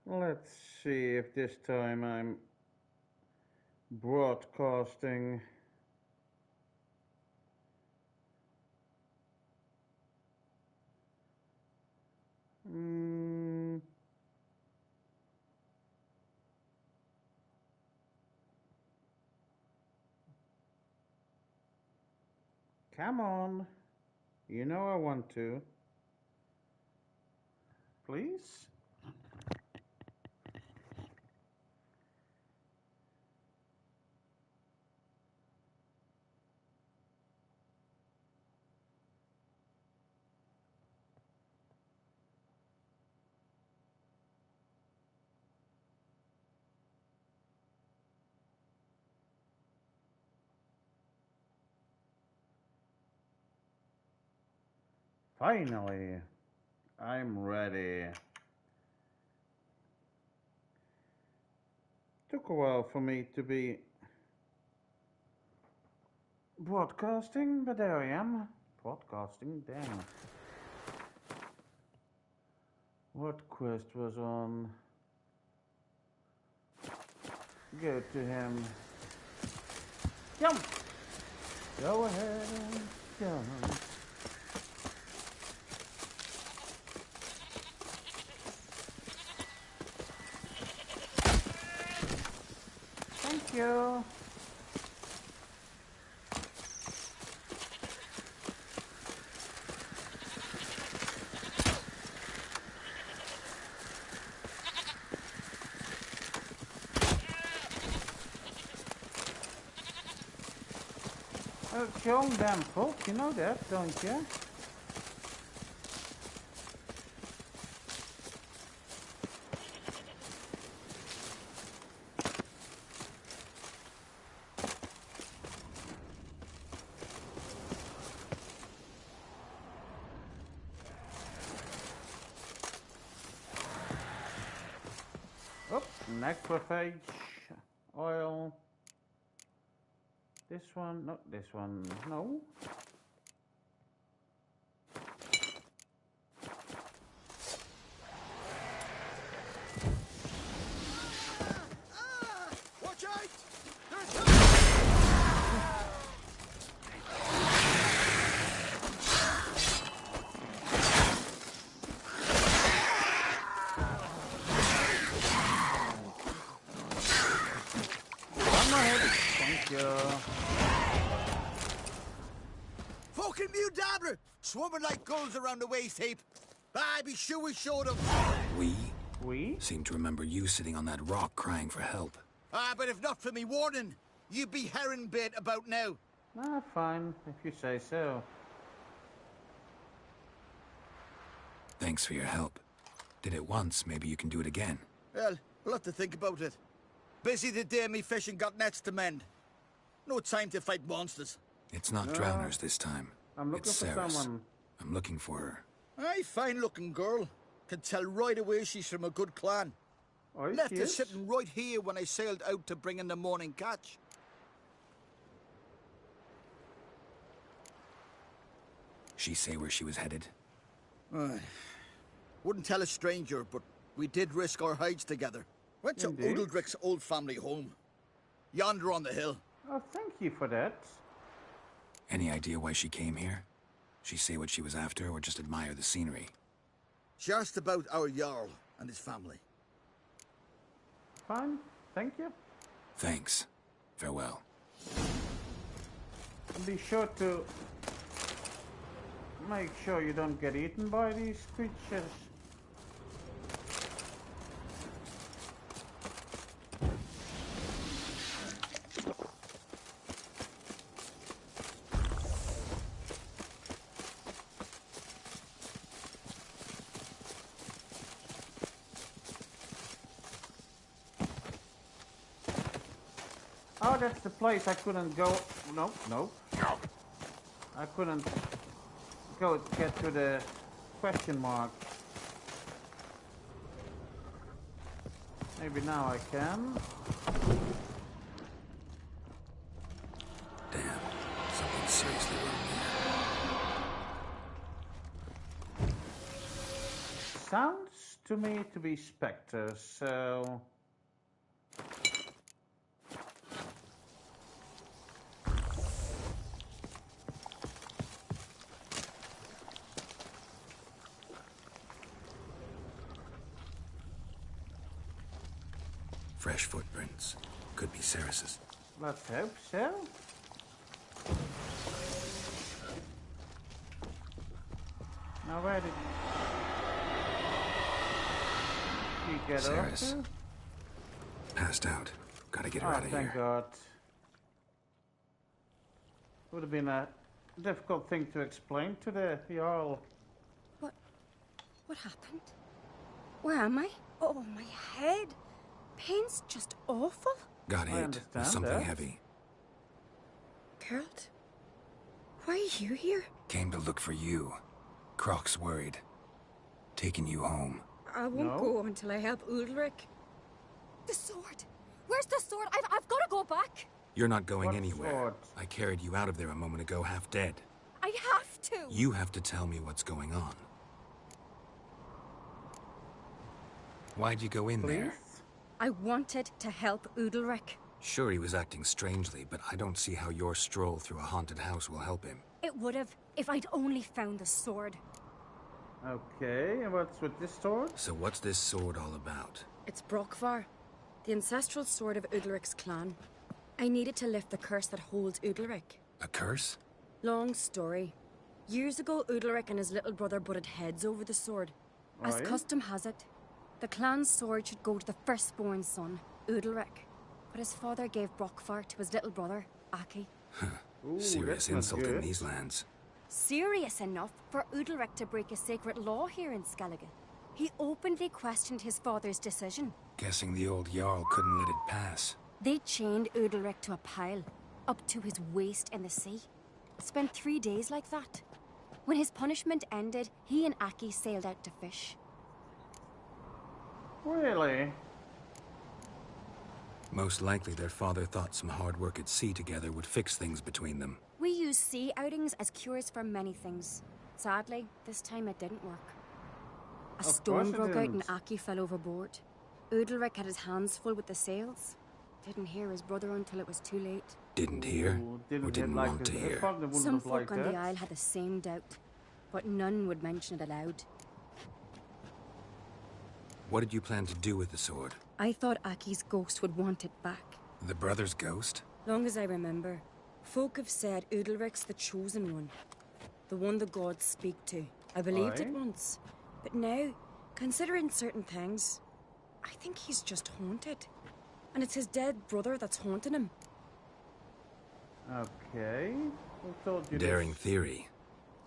Let's see if this time I'm broadcasting. Mm, come on. You know I want to. Please? Finally, I'm ready. Took a while for me to be broadcasting, but there I am. Broadcasting, damn. What quest was on? Go to him. Jump! Go ahead and jump. Thank you. Oh, killing them folk, you know that, don't you? Oh, necrophage oil. This one, not this one, no. Watch out! Come ahead, thank you. Fucking Mudabra! Swarming like gulls around the waist heap. I be sure we showed them. We We? seem to remember you sitting on that rock crying for help. But if not for me warning, you'd be herring bait about now. Ah, fine, if you say so. Thanks for your help. Did it once, maybe you can do it again. Well, we'll have to think about it. Busy the day me fishing got nets to mend. No time to fight monsters. It's not No. drowners this time. I'm looking It's for Sarah's. someone. I'm looking for her. Aye, fine-looking girl. Can tell right away she's from a good clan. Oh, Left she her is? sitting right here when I sailed out to bring in the morning catch. She say where she was headed? Aye. Wouldn't tell a stranger, but we did risk our hides together. Went to Indeed. Oodledrick's old family home. Yonder on the hill. Oh, thank you for that. Any idea why she came here? She say what she was after or just admire the scenery? She asked about our Jarl and his family. Fine, thank you. Thanks. Farewell. And be sure to make sure you don't get eaten by these creatures. Oh, that's the place I couldn't go. No, no. I couldn't go get to the question mark. Maybe now I can. Damn. Something seriously wrong Sounds to me to be specters, so... Fresh footprints. Could be Ceres's. Let's hope so. Now where did you get Ceres. off to? Passed out. Gotta get her out of Thank here. God. Would have been a difficult thing to explain to the Jarl. What happened? Where am I? Oh, my head. Pain's just awful. Got I hit with understand something that. heavy. Geralt, why are you here? Came to look for you. Croc's worried. Taking you home. I won't No. go until I help Ulrich. The sword. Where's the sword? I've got to go back. You're not going What anywhere. sword? I carried you out of there a moment ago, half dead. I have to. You have to tell me what's going on. Why'd you go in there? Please? I wanted to help Ulrich. Sure, he was acting strangely, but I don't see how your stroll through a haunted house will help him. It would have if I'd only found the sword. Okay, and what's with this sword? So what's this sword all about? It's Brokvar, the ancestral sword of Ulrich's clan. I needed to lift the curse that holds Ulrich. A curse? Long story. Years ago, Ulrich and his little brother butted heads over the sword. As Aye. custom has it, the clan's sword should go to the firstborn son, Ulrich. But his father gave Brokvar to his little brother, Aki. Ooh, Serious that's not insult in good. these lands. Serious enough for Ulrich to break a sacred law here in Skellige. He openly questioned his father's decision. Guessing the old Jarl couldn't let it pass. They chained Ulrich to a pile, up to his waist in the sea. Spent 3 days like that. When his punishment ended, he and Aki sailed out to fish. Really? Most likely their father thought some hard work at sea together would fix things between them. We use sea outings as cures for many things. Sadly, this time it didn't work. A Of storm course it broke out and didn't. Aki fell overboard. Ulrich had his hands full with the sails. Didn't hear his brother until it was too late. Didn't hear, Ooh, or didn't like want to his hear. father wouldn't Some have folk liked on the that. isle had the same doubt, but none would mention it aloud. What did you plan to do with the sword? I thought Aki's ghost would want it back. The brother's ghost? Long as I remember, folk have said Udalric's the chosen one. The one the gods speak to. I believed it Aye. once. But now, considering certain things, I think he's just haunted. And it's his dead brother that's haunting him. Okay. Who told you Daring this? theory.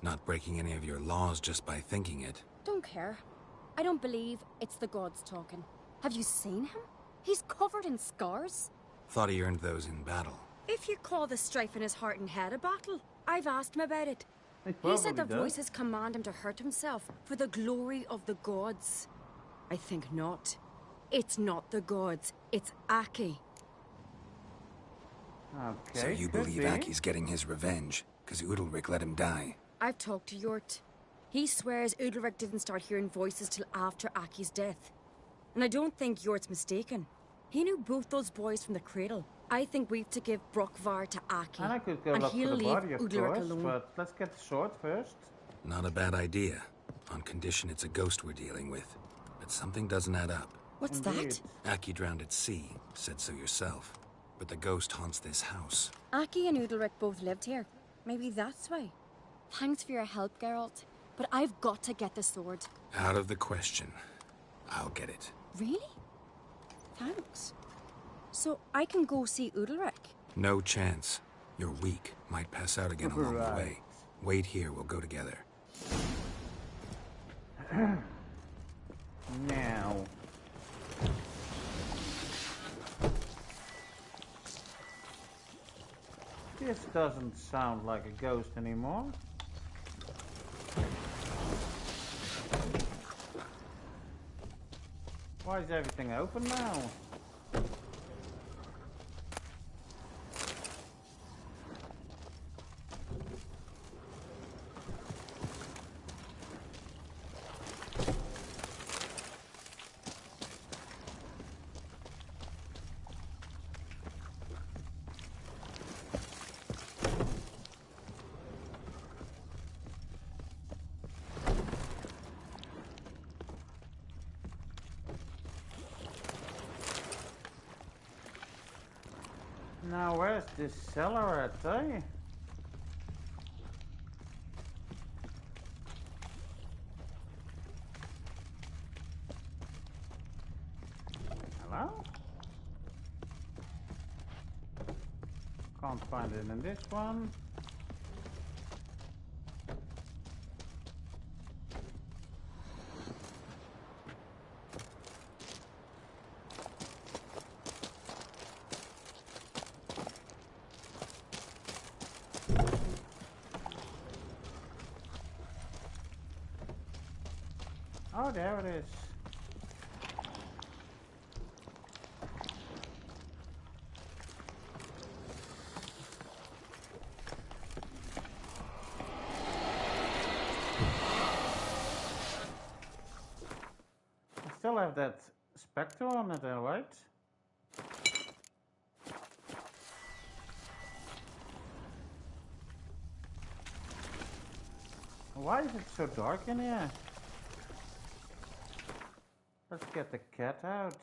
Not breaking any of your laws just by thinking it. Don't care. I don't believe it's the gods talking. Have you seen him? He's covered in scars. Thought he earned those in battle. If you call the strife in his heart and head a battle, I've asked him about it. He He said the probably does. voices command him to hurt himself for the glory of the gods. I think not. It's not the gods, it's Aki. Okay. So you could believe be. Aki's getting his revenge, because Udalric let him die. I've talked to Yort. He swears Udalric didn't start hearing voices till after Aki's death. And I don't think Yort's mistaken. He knew both those boys from the cradle. I think we've to give Brokvar to Aki. And I could go and look for he'll the leave body, of Udalric course, alone. but let's get the sword first. Not a bad idea, on condition it's a ghost we're dealing with. But something doesn't add up. What's Indeed. that? Aki drowned at sea, said so yourself. But the ghost haunts this house. Aki and Udalric both lived here. Maybe that's why. Thanks for your help, Geralt. But I've got to get the sword. Out of the question. I'll get it. Really? Thanks. So I can go see Udalric? No chance. You're weak. Might pass out again along the way. Right. Wait here, we'll go together. Now. This doesn't sound like a ghost anymore. Why is everything open now? Now where's this cellar at, eh? Hello? Can't find it in this one. Oh, there it is. I still have that Spectre on it, alright? Why is it so dark in here? Let's get the cat out.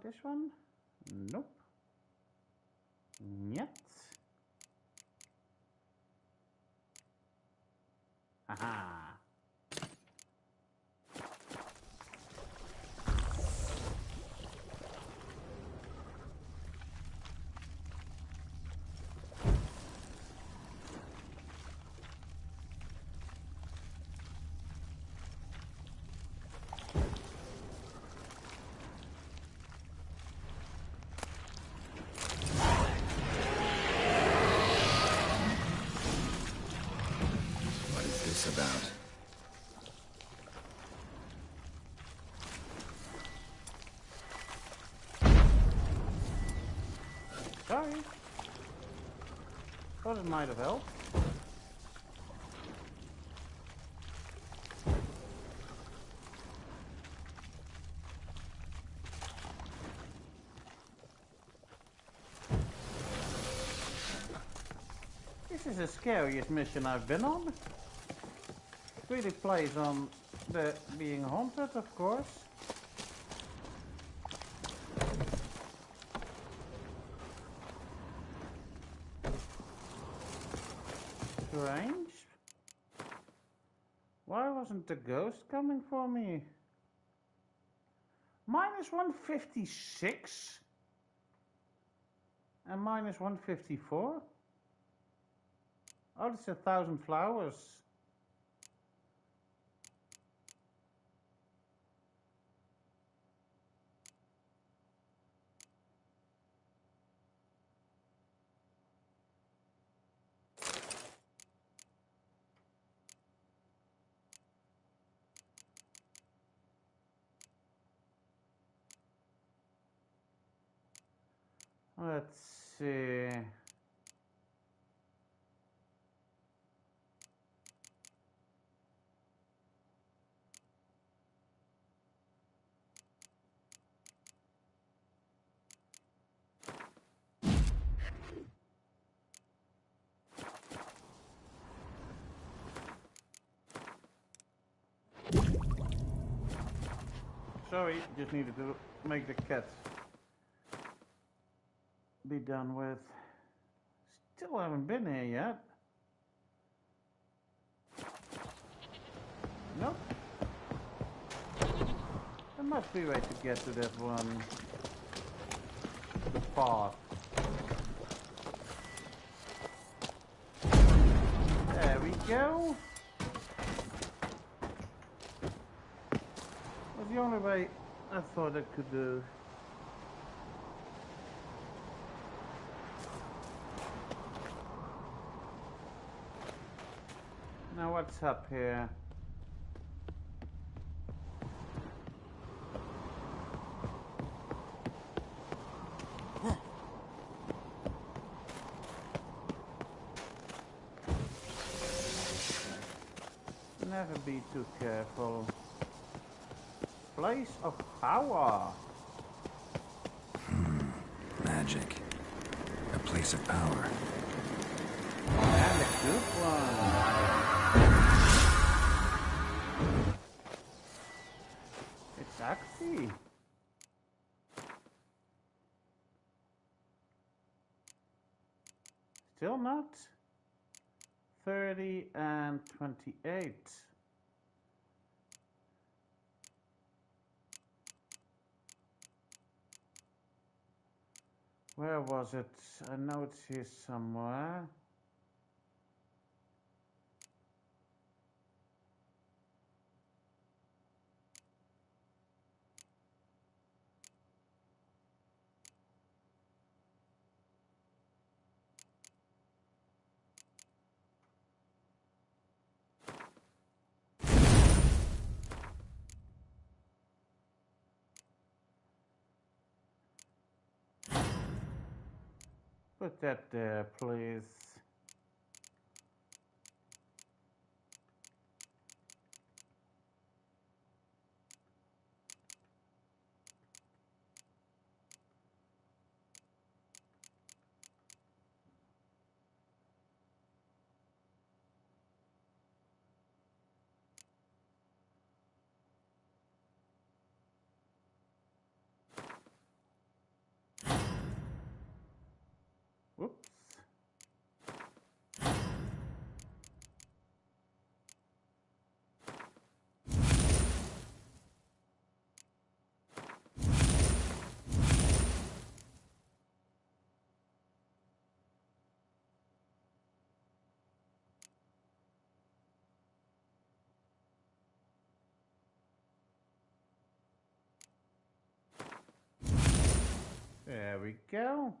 This one? Nope. Yet. Haha. What is this about? Sorry. Thought it might have helped. This is the scariest mission I've been on. It really plays on the being haunted, of course. Strange. Why wasn't the ghost coming for me? Minus 156 and minus 154. Oh, it's 1,000 flowers. Let's see. Sorry, just needed to make the cat be done with. Still haven't been here yet. Nope. There must be a way to get to that one. The path. There we go. That's the only way I thought I could do. Now what's up here? Never be too careful. Place of power. Magic. A place of power. And a good one. It's Axie. Still not. 30 and 28. Where was it? I know it's here somewhere. Put that there, please. Whoops. There we go.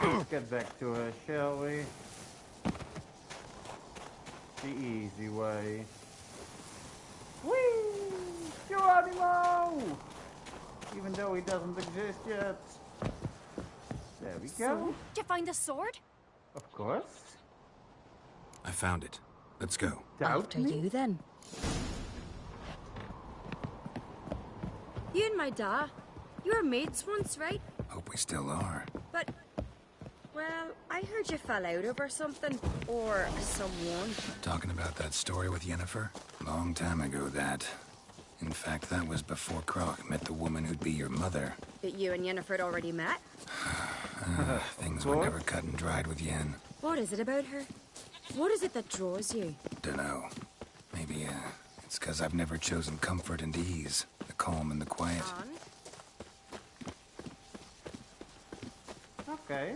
Let's get back to her, shall we? The easy way. Whee! Geronimo! Even though he doesn't exist yet. There we go. So, did you find the sword? Of course. I found it. Let's go. After you, then. You and my dad, you were mates once, right? Hope we still are. But, well, I heard you fell out over something. Or someone. Talking about that story with Yennefer? Long time ago, that. In fact, that was before Croc met the woman who'd be your mother. That you and Yennefer had already met? Things were never cut and dried with Yen. What is it about her? What is it that draws you? Dunno. Maybe, it's 'cause I've never chosen comfort and ease. The calm and the quiet. Okay.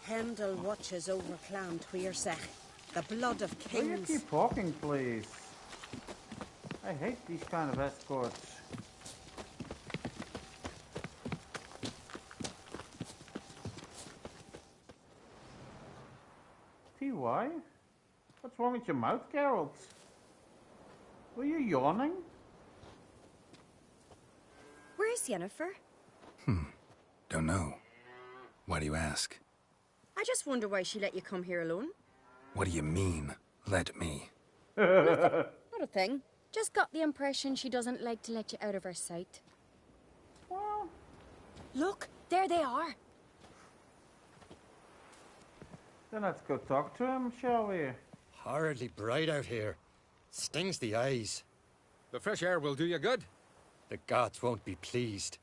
Heimdall watches over Clan Tuirsech, the blood of Will you kings. keep talking, please? I hate these kind of escorts. TY? What's wrong with your mouth, Geralt? Were you yawning? Where's Yennefer? Don't know. Why do you ask? I just wonder why she let you come here alone. What do you mean, let me? Not a thing. Just got the impression she doesn't like to let you out of her sight. Well, Look, there they are. then let's go talk to him, shall we? Horridly bright out here. Stings the eyes. The fresh air will do you good. The gods won't be pleased.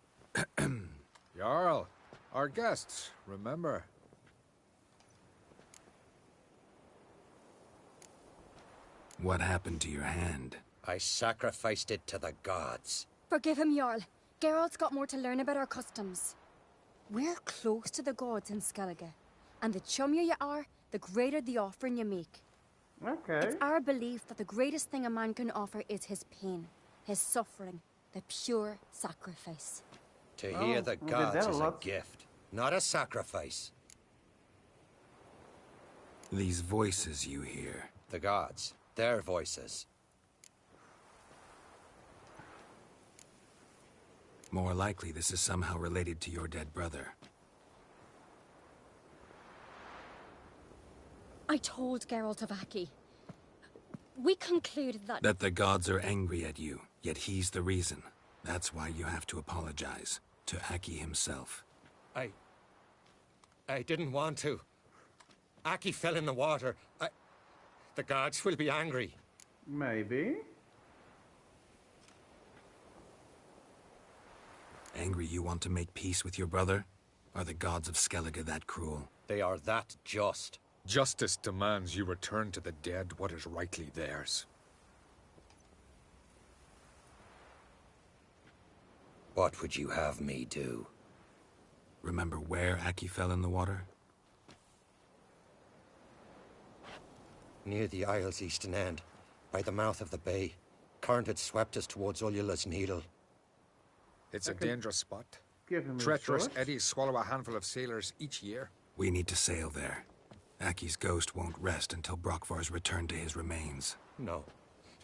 Jarl, our guests, remember. What happened to your hand? I sacrificed it to the gods. Forgive him, Jarl. Geralt's got more to learn about our customs. We're close to the gods in Skellige, and the chummier you are, the greater the offering you make. Okay. It's our belief that the greatest thing a man can offer is his pain, his suffering, the pure sacrifice. To hear the we did gods that a is a lot. gift, not a sacrifice. These voices you hear. The gods, their voices. More likely this is somehow related to your dead brother. I told Geralt of Aki. We concluded that... That the gods are angry at you. Yet he's the reason. That's why you have to apologize. To Aki himself. I didn't want to. Aki fell in the water. The guards will be angry. Maybe. Angry you want to make peace with your brother? Are the gods of Skellige that cruel? They are that just. Justice demands you return to the dead what is rightly theirs. What would you have me do? Remember where Aki fell in the water? Near the Isle's eastern end, by the mouth of the bay. Current had swept us towards Ullula's Needle. It's a dangerous spot. Give him his Treacherous sword. eddies swallow a handful of sailors each year. We need to sail there. Aki's ghost won't rest until Brokvar's returned to his remains. No.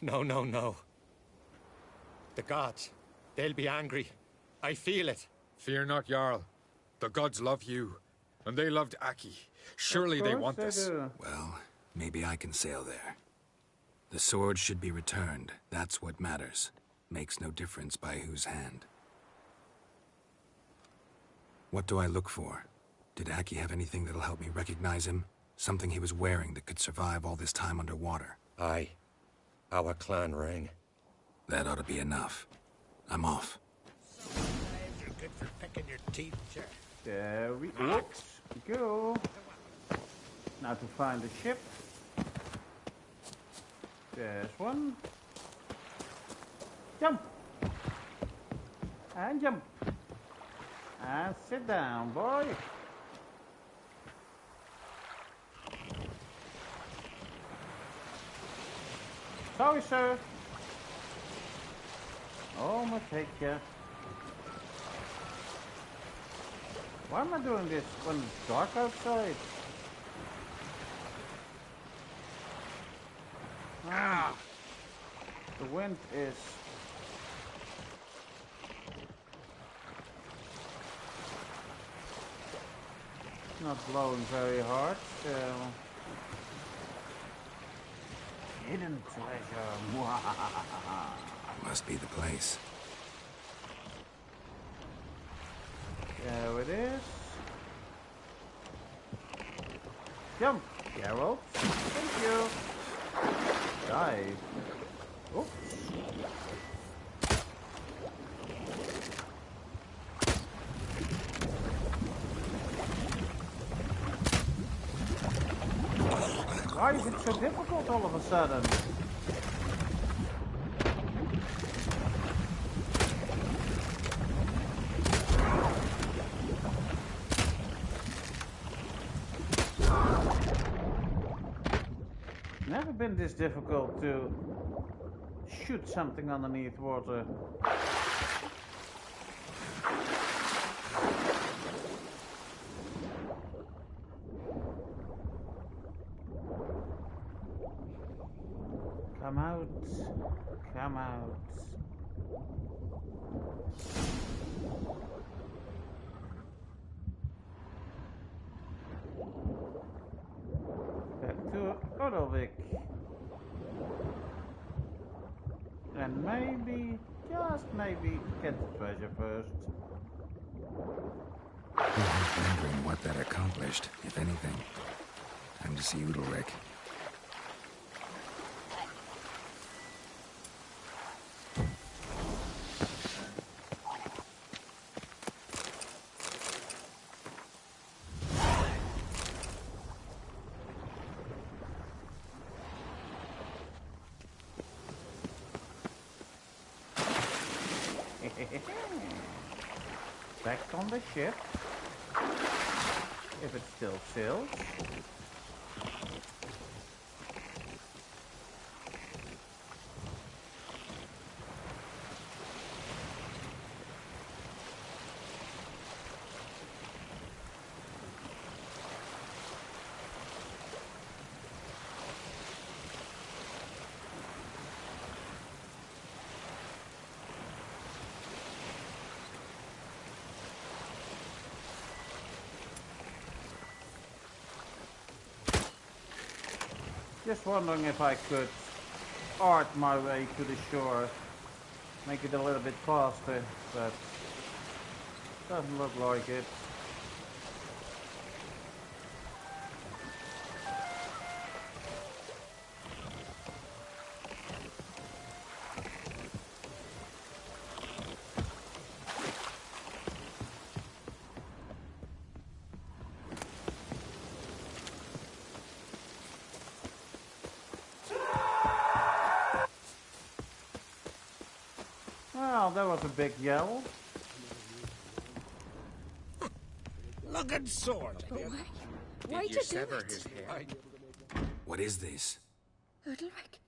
No. The gods, they'll be angry. I feel it. Fear not, Jarl. The gods love you, and they loved Aki. Surely they want this. Do. Well, maybe I can sail there. The sword should be returned. That's what matters. Makes no difference by whose hand. What do I look for? Did Aki have anything that'll help me recognize him? Something he was wearing that could survive all this time underwater? Aye. Our clan ring. That ought to be enough. I'm off. You're good for picking your teeth, sir. There we go. Now to find the ship. There's one. Jump! And jump! And sit down, boy. Sorry, sir. Oh, my take ya. Why am I doing this when it's dark outside? Ah, the wind is not blowing very hard, so hidden treasure. Must be the place. There it is. Jump, Geralt. Thank you. Dive. Oops. Why is it so difficult all of a sudden? Never been this difficult to shoot something underneath water. Come out, come out. Back to Odovik. And maybe, just maybe, get the treasure first. I'm wondering what that accomplished, if anything. Time to see Udalric. Back on the ship. If it still sails. Just wondering if I could art my way to the shore. make it a little bit faster, but doesn't look like it. Well, that was a big yell. Look at sword. Why'd you do it? What is this? Udalric.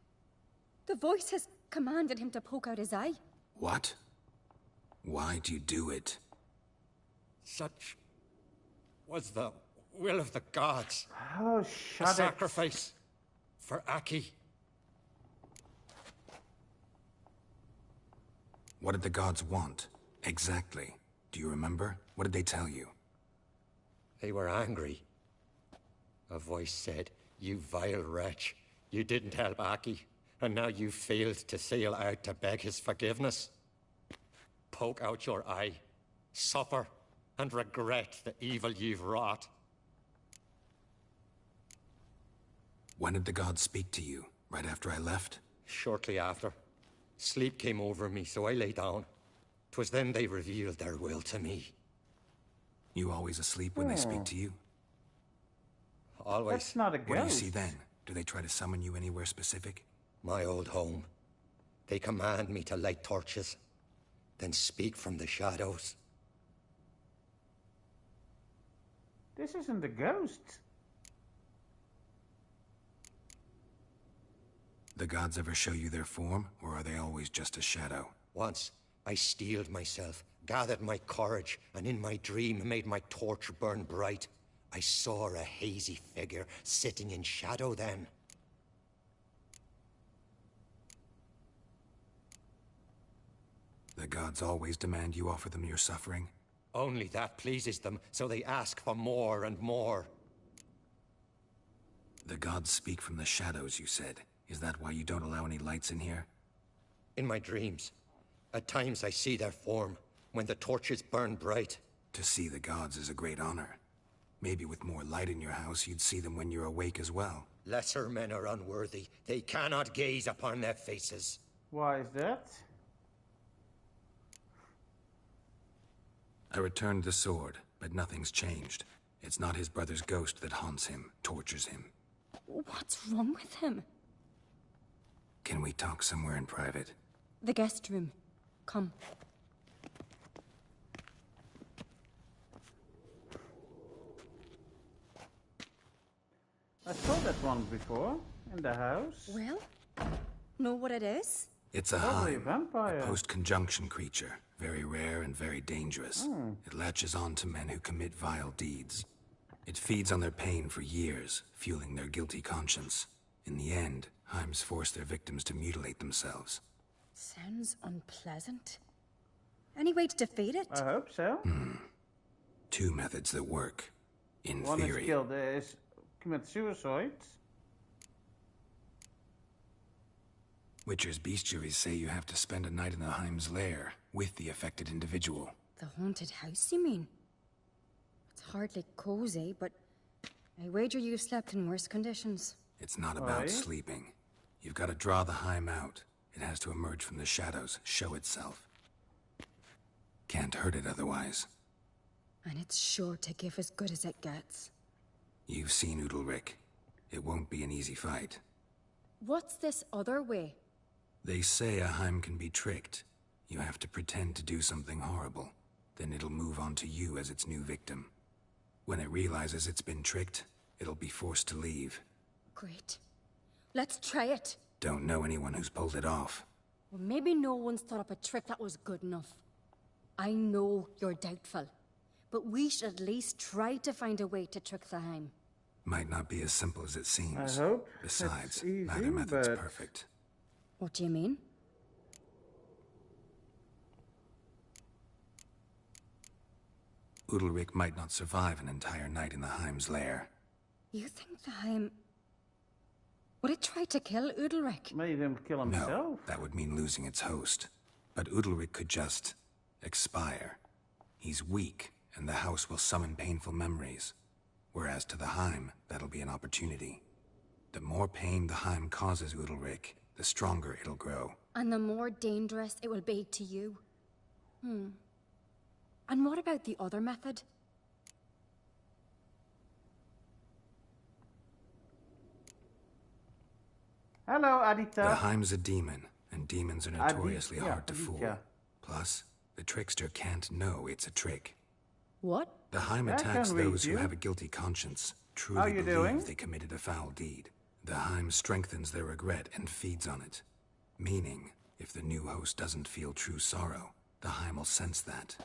The voice has commanded him to poke out his eye. What? Why'd you do it? Such was the will of the gods. Oh, A shut it. sacrifice for Aki. What did the gods want? Exactly. Do you remember? What did they tell you? They were angry. A voice said, "You vile wretch, you didn't help Aki, and now you failed to sail out to beg his forgiveness. Poke out your eye, suffer, and regret the evil you've wrought." When did the gods speak to you? Right after I left? Shortly after, sleep came over me, so I lay down. 'Twas then they revealed their will to me. You always asleep when they speak to you? Always. That's not a ghost. What do you see then? Do they try to summon you anywhere specific? My old home. They command me to light torches, then speak from the shadows. This isn't a ghost. The gods ever show you their form, or are they always just a shadow? Once, I steeled myself, gathered my courage, and in my dream made my torch burn bright. I saw a hazy figure sitting in shadow then. The gods always demand you offer them your suffering? Only that pleases them, so they ask for more and more. The gods speak from the shadows, you said. Is that why you don't allow any lights in here? In my dreams, at times I see their form, when the torches burn bright. To see the gods is a great honor. Maybe with more light in your house, you'd see them when you're awake as well. Lesser men are unworthy. They cannot gaze upon their faces. Why is that? I returned the sword, but nothing's changed. It's not his brother's ghost that haunts him, tortures him. What's wrong with him? Can we talk somewhere in private? The guest room. Come. I saw that one before, in the house. Well, know what it is? It's a Probably a Heim, vampire. a post-conjunction creature. Very rare and very dangerous. It latches on to men who commit vile deeds. It feeds on their pain for years, fueling their guilty conscience. In the end, Heims force their victims to mutilate themselves. Sounds unpleasant. Any way to defeat it? I hope so. Two methods that work. In One theory. is killed, is commit suicide. Witcher's bestiaries say you have to spend a night in the Heim's lair with the affected individual. The haunted house, you mean? It's hardly cozy, but I wager you've slept in worse conditions. It's not about Right. sleeping. You've got to draw the Heim out. It has to emerge from the shadows, show itself. Can't hurt it otherwise. And it's sure to give as good as it gets. You've seen Udalric. It won't be an easy fight. What's this other way? They say a Heim can be tricked. You have to pretend to do something horrible. Then it'll move on to you as its new victim. When it realizes it's been tricked, it'll be forced to leave. Great. Let's try it. Don't know anyone who's pulled it off. Well, maybe no one's thought up a trick that was good enough. I know you're doubtful, but we should at least try to find a way to trick the Heim. Might not be as simple as it seems. I hope Besides, it's easy, neither method's but perfect. What do you mean? Udalric might not survive an entire night in the Heim's lair. You think the Heim... Would it try to kill Udalric? made him kill himself. No, that would mean losing its host. But Udalric could just expire. He's weak, and the house will summon painful memories. Whereas to the Heim, that'll be an opportunity. The more pain the Heim causes Udalric, the stronger it'll grow. And the more dangerous it will be to you. And what about the other method? Hello, Adita. The Heim's a demon, and demons are notoriously hard to fool. Aditya. Plus, the trickster can't know it's a trick. What? The Heim I attacks can read those who you. have a guilty conscience, How truly you believe doing? they committed a foul deed. The Heim strengthens their regret and feeds on it. Meaning, if the new host doesn't feel true sorrow, the Heim will sense that.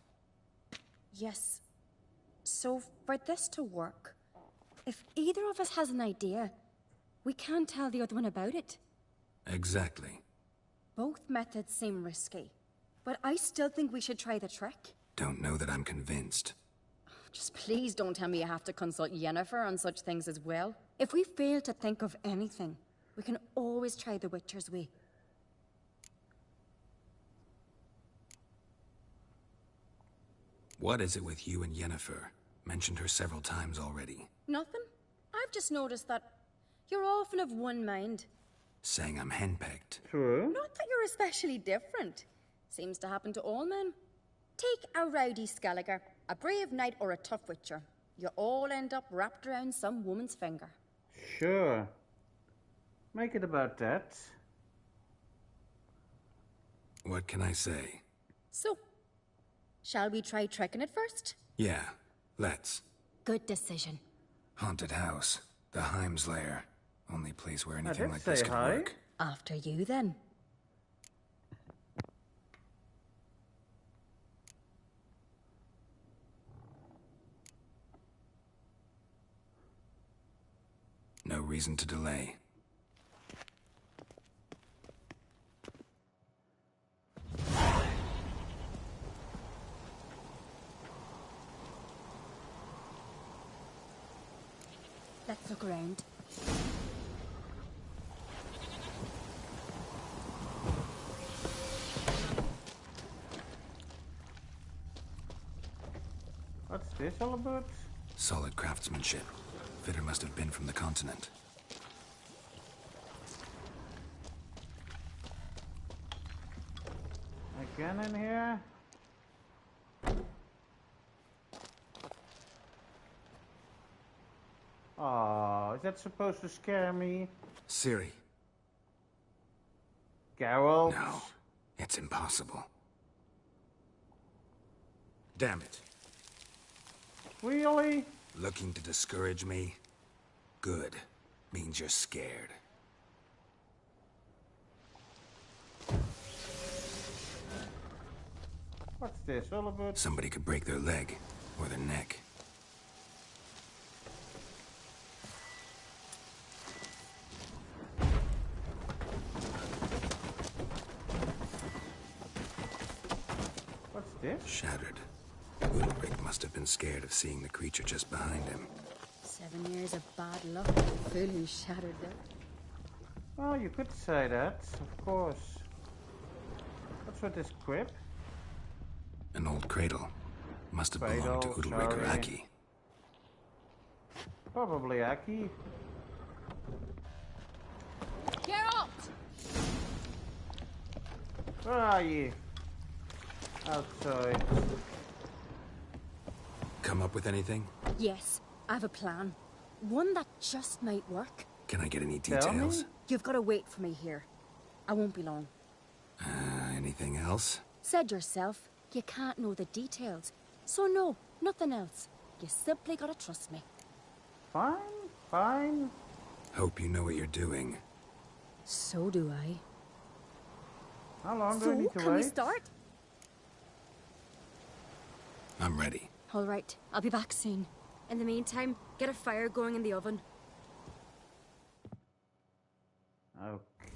Yes. So, for this to work, if either of us has an idea, we can't tell the other one about it. Exactly. Both methods seem risky, but I still think we should try the trick. Don't know that I'm convinced. Just please don't tell me you have to consult Yennefer on such things as well. If we fail to think of anything, we can always try the Witcher's way. What is it with you and Yennefer? Mentioned her several times already. Nothing. I've just noticed that you're often of one mind. Saying I'm henpecked. True. Not that you're especially different. Seems to happen to all men. Take a rowdy Skelliger, a brave knight, or a tough witcher. You all end up wrapped around some woman's finger. Sure. Make it about that. What can I say? So, shall we try tricking it first? Yeah, let's. Good decision. Haunted house. The Heim's lair. Only place where anything did like this say could hi. work. After you, then. No reason to delay. Let's look around. What's this all about? Solid craftsmanship. Fitter must have been from the continent. Again in here? Oh, is that supposed to scare me? Ciri. Geralt? No. It's impossible. Damn it. Really? Looking to discourage me? Good. Means you're scared. What's this all about? Somebody could break their leg. Or their neck. What's this? Shattered. Udalric must have been scared of seeing the creature just behind him. 7 years of bad luck. Fool who shattered it. Oh, you could say that, of course. What's with this quip? An old cradle. Must have belonged to Cradle, Udalric or sorry. Aki. Probably Aki. Geralt! Where are you? Outside. Come up with anything? Yes, I have a plan. One that just might work. Can I get any Tell me? details? You've got to wait for me here. I won't be long. Anything else? Said yourself, you can't know the details. So no, nothing else. You simply gotta trust me. Fine, fine. Hope you know what you're doing. So do I. How long do So, we need to can wait? we start? I'm ready. All right, I'll be back soon. In the meantime, get a fire going in the oven.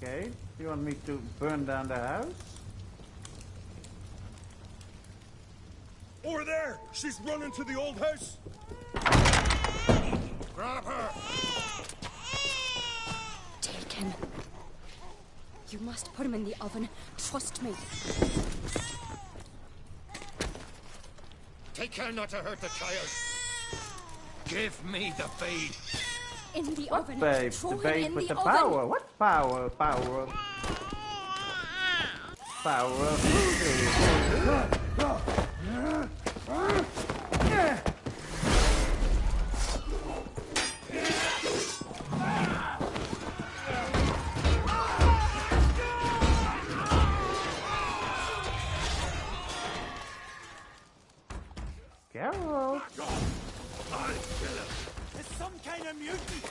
Okay. Do you want me to burn down the house? Over there! She's running to the old house! Grab her! Taken. You must put him in the oven. Trust me. Take care not to hurt the child. Give me the babe. In the What oven. babe? Throw The him babe in with the the oven. power. What power? Power. Carol. It's some kind of mutant.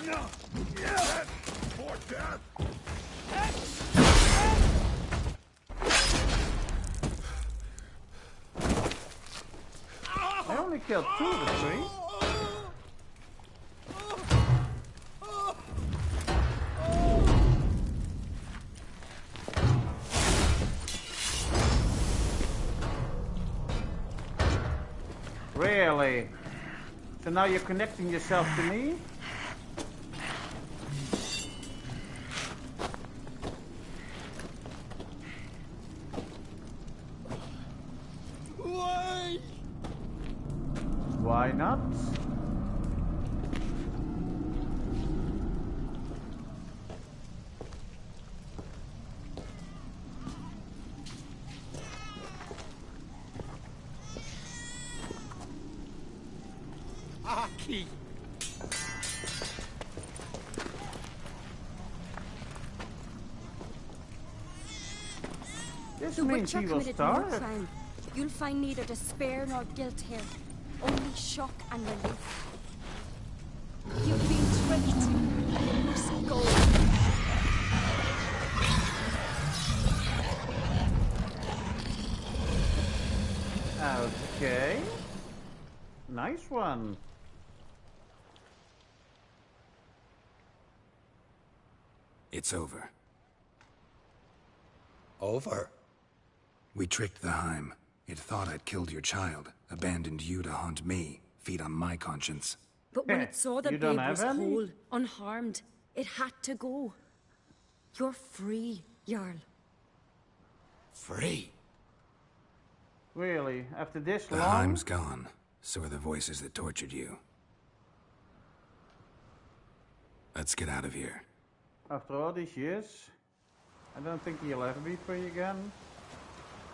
No! Yeah! For death! I only killed 2 of the 3. Really? So now you're connecting yourself to me? Why? Why not? Aki. This The means Witcher he will committed no starve. crime. You'll find neither despair nor guilt here. Only shock and relief. You've been tricked. You must go. Okay. Nice one. It's over. Over? We tricked the Heim. It thought I'd killed your child, abandoned you to haunt me, feed on my conscience. But when it saw the You don't babe was have any? whole, unharmed, it had to go. You're free, Jarl. Free? Really? After this The long? Heim's gone. So are the voices that tortured you. Let's get out of here. After all these years? I don't think he'll ever be free again.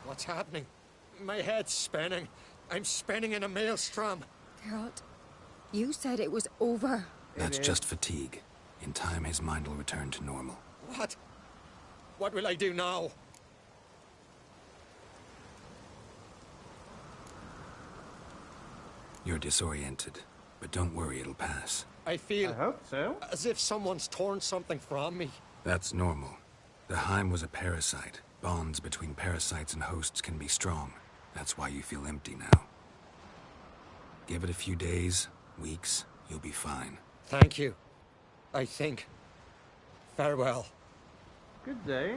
What's happening? My head's spinning. I'm spinning in a maelstrom. Geralt, you said it was over. That's is. just fatigue. In time, his mind will return to normal. What? What will I do now? You're disoriented, but don't worry, it'll pass. I I feel hope so. as if someone's torn something from me. That's normal. The Heim was a parasite. Bonds between parasites and hosts can be strong. That's why you feel empty now. Give it a few days, weeks, you'll be fine. Thank you. I think. Farewell. Good day.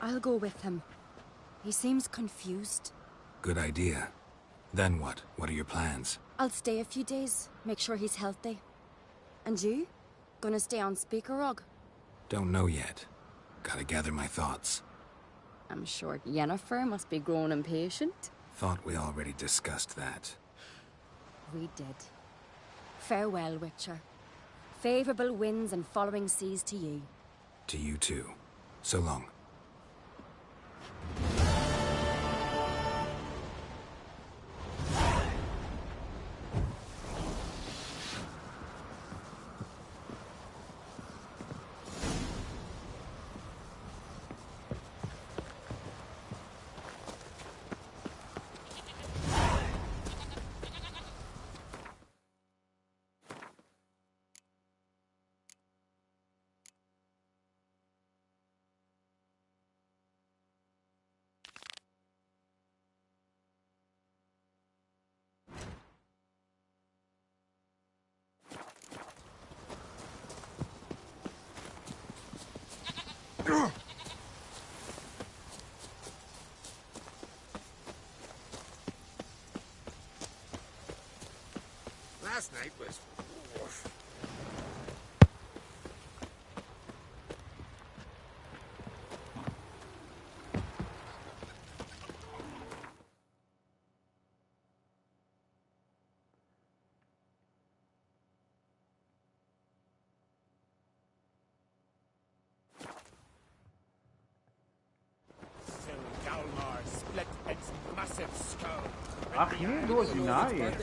I'll go with him. He seems confused. Good idea. Then what? What are your plans? I'll stay a few days, make sure he's healthy. And you? Gonna stay on Speaker Rog? Don't know yet. Gotta gather my thoughts. I'm sure Yennefer must be growing impatient. Thought we already discussed that. We did. Farewell, Witcher. Favourable winds and following seas to you. To you too. So long. night was... Galmar split its massive skull. Ach, hier door die naai.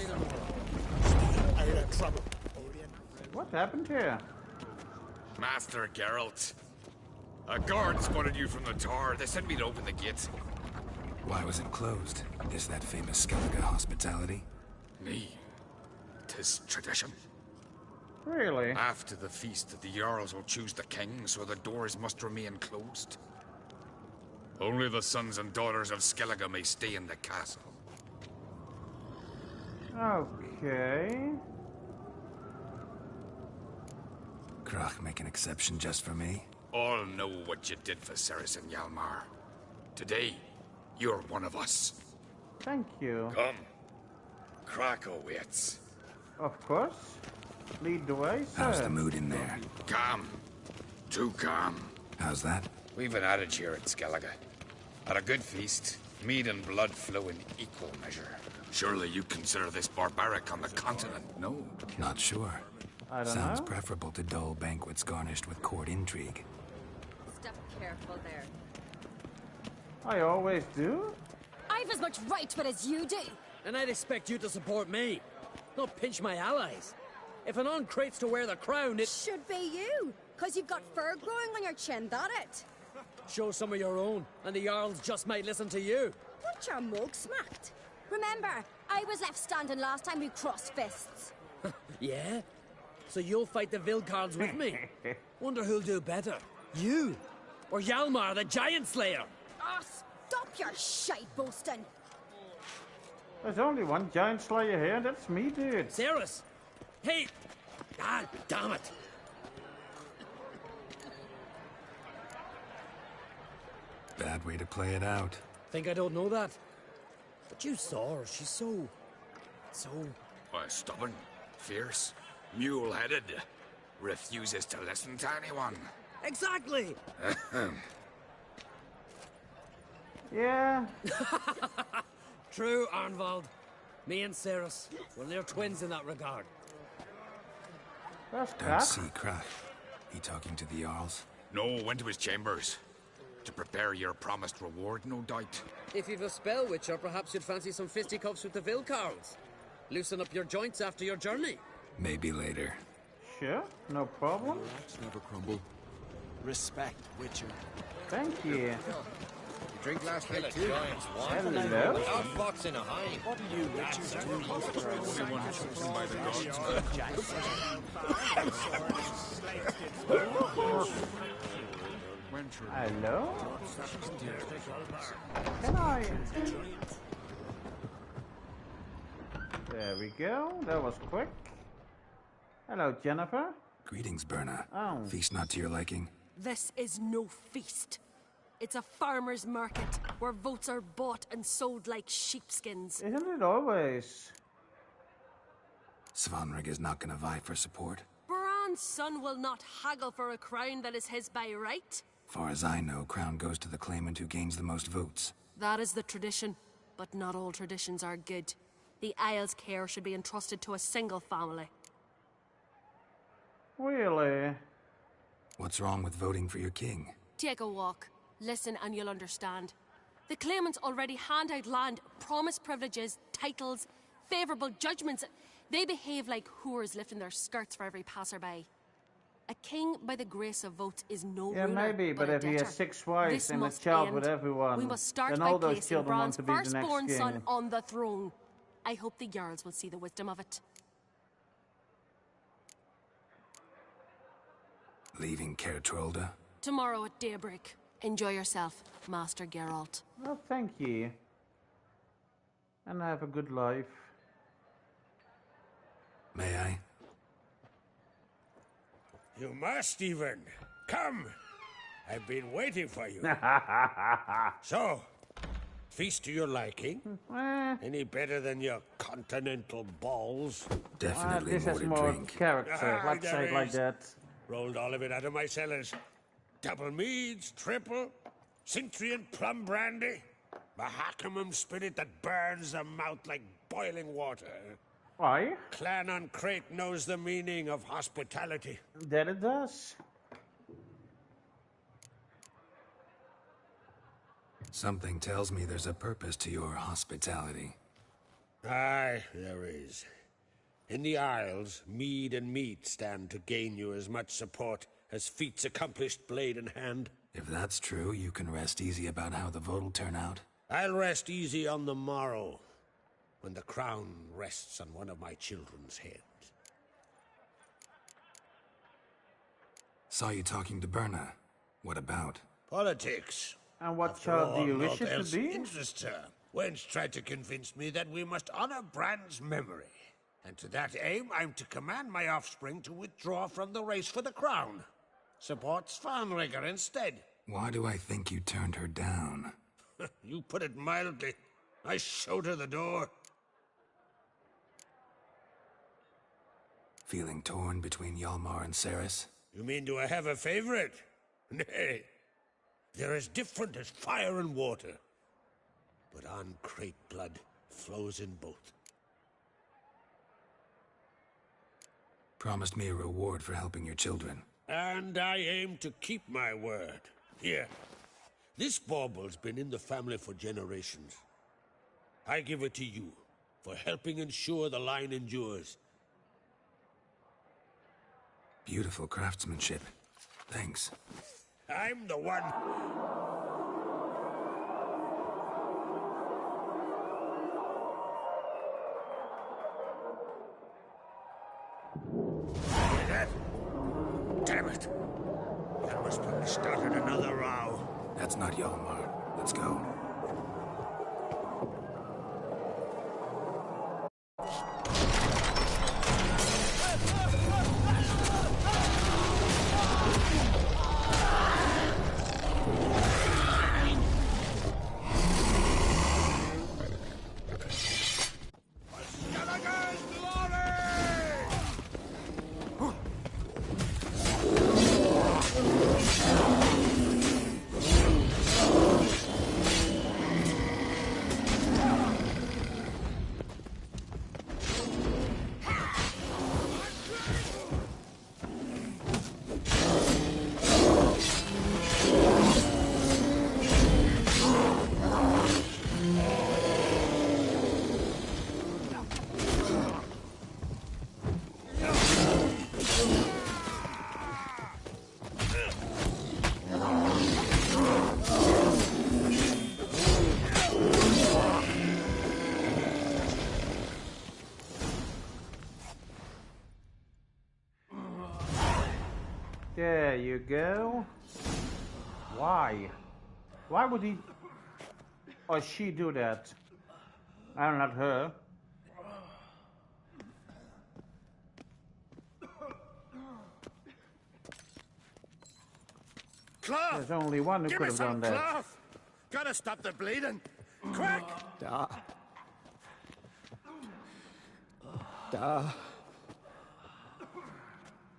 Out of trouble. What happened here? Master Geralt. A guard spotted you from the tower. They sent me to open the gate. Why was it closed? Is that famous Skellige hospitality? Me. 'Tis tradition. Really? After the feast, the Jarls will choose the king, so the doors must remain closed. Only the sons and daughters of Skellige may stay in the castle. Okay. Krach make an exception just for me? All know what you did for Ceres and Hjalmar. Today, you're one of us. Thank you. Come. Krakow waits. Of course. Lead the way, sir. How's the mood in there? Calm. Too calm. How's that? We've an adage here at Skellige. At a good feast, mead and blood flow in equal measure. Surely you consider this barbaric on the continent, no? Not sure. I don't Sounds know. preferable to dull banquets garnished with court intrigue. Step careful there. I always do. I've as much right to it as you do. And I'd expect you to support me, not pinch my allies. If an uncrate's to wear the crown, it... Should be you, because you've got fur growing on your chin, that it? Show some of your own, and the Jarls just might listen to you. Want your mug smacked? Remember, I was left standing last time we crossed fists. Yeah? So you'll fight the Vilcards with me? Wonder who'll do better, you or Hjalmar the Giant Slayer? Oh, stop your shite boasting. There's only one giant slayer here, and that's me, dude. Ceres! Hey! God damn it! Bad way to play it out. Think I don't know that? But you saw her, she's so... Stubborn, fierce, mule-headed. Refuses to listen to anyone. Exactly! Yeah. True, Arnvald. Me and Ceres, well, they're twins in that regard. That's Don't crap. see Krach. He talking to the Jarls? No, went to his chambers. To prepare your promised reward, no doubt. If you've a spell witcher, perhaps you'd fancy some fisticuffs with the Vilcards. Loosen up your joints after your journey. Maybe later. Sure, no problem. Rocks never crumble. Respect, Witcher. Thank you. Drink last night too. Hello. Outfox in a hive. What do you witches do? Only one chosen by the gods. Hello? Can I... There we go. That was quick. Hello, Jennifer. Greetings, Berna. Oh. Feast not to your liking? This is no feast. It's a farmer's market where votes are bought and sold like sheepskins. Isn't it always? Svanrig is not gonna vie for support. Bran's son will not haggle for a crown that is his by right. Far as I know, crown goes to the claimant who gains the most votes. That is the tradition, but not all traditions are good. The Isle's care should be entrusted to a single family. Really? What's wrong with voting for your king? Take a walk. Listen and you'll understand. The claimants already hand out land, promise privileges, titles, favourable judgments. They behave like whores lifting their skirts for every passerby. A king by the grace of votes is no Yeah, ruler, maybe, but a if he debtor. has 6 wives This and a must child end. with everyone, We must start then by all those placing children want Bran's to be the next firstborn king. son on the throne. I hope the Jarls will see the wisdom of it. Leaving Caer Trolda? Tomorrow at daybreak. Enjoy yourself, Master Geralt. Oh, thank you. And have a good life. May I? You must even. Come. I've been waiting for you. So, Feast to your liking? Any better than your continental balls? Definitely this more has to more drink. character. Let's there say it like is. that. Rolled all of it out of my cellars. Double meads, triple, Cintrian plum brandy, Mahakimum spirit that burns the mouth like boiling water. Why? Clan on Crate knows the meaning of hospitality. That it does. Something tells me there's a purpose to your hospitality. Aye, there is. In the Isles, mead and meat stand to gain you as much support as feats accomplished blade in hand. If that's true, you can rest easy about how the vote'll turn out. I'll rest easy on the morrow, when the crown rests on one of my children's heads. Saw you talking to Berna. What about? Politics. And what After child do all, you wish naught it to else be? interests her. Wench tried to convince me that we must honor Bran's memory. And to that aim, I'm to command my offspring to withdraw from the race for the crown. Support Svanrigger instead. Why do I think you turned her down? You put it mildly. I showed her the door. Feeling torn between Hjalmar and Ceres? You mean, do I have a favorite? Nay. They're as different as fire and water. But on Crate blood flows in both. Promised me a reward for helping your children. And I aim to keep my word. Here. This bauble's been in the family for generations. I give it to you for helping ensure the line endures. Beautiful craftsmanship. Thanks. I'm the one. Hear that? Damn it. That must have started another row. That's not Hjalmar. Let's go. There you go. Why? Why would he or she do that? I'm not her. Cloth! There's only one who Give could me have done some that. cloth! Gotta stop the bleeding! Quick!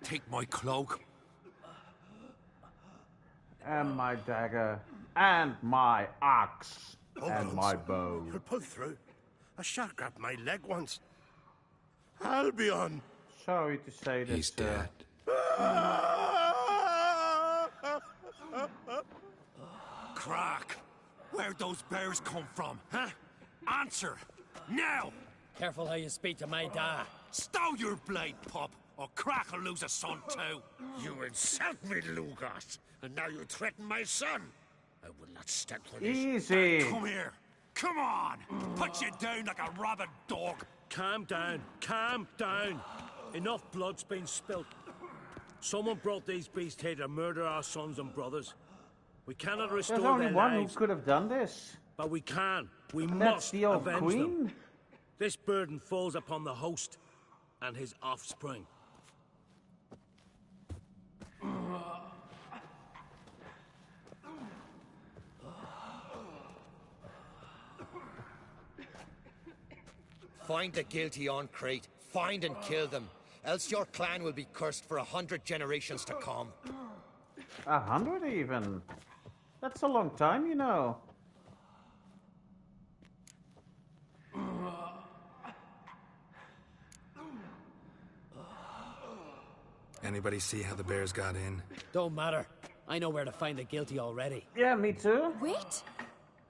Take my cloak. And my dagger. And my axe. Hold and on, my son. bow. You'll pull through. A shark grabbed my leg once. Albion! Sorry to say that. He's dead. Crack! Where'd those bears come from, huh? Answer! Now! Careful how you speak to my dad. Stow your blade, pup, or Crack will lose a son too. You insult me, Lugos, and now you threaten my son. I will not stand for this. Easy. Come here. Come on! Put you down like a rabid dog. Calm down. Calm down. Enough blood's been spilt. Someone brought these beasts here to murder our sons and brothers. We cannot restore There's only their one lives, who could have done this. but we can. We And that's must the old avenge queen. them. This burden falls upon the host and his offspring. Find the guilty on Crete. Find and kill them. Else your clan will be cursed for 100 generations to come. 100 even? That's a long time, you know. Anybody see how the bears got in? Don't matter. I know where to find the guilty already. Yeah, me too. Wait!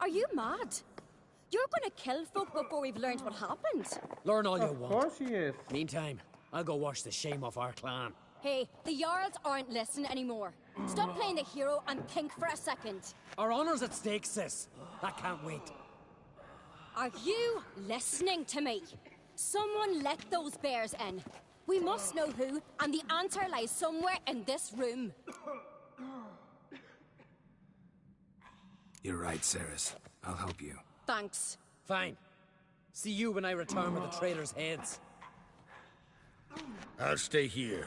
Are you mad? You're gonna kill folk before we've learned what happened. Learn all you want. Of course he is. Meantime, I'll go wash the shame off our clan. Hey, the Jarls aren't listening anymore. Stop playing the hero and think for a second. Our honor's at stake, sis. That can't wait. Are you listening to me? Someone let those bears in. We must know who, and the answer lies somewhere in this room. You're right, Cerys. I'll help you. Thanks. Fine. See you when I return with the traitors' heads. I'll stay here.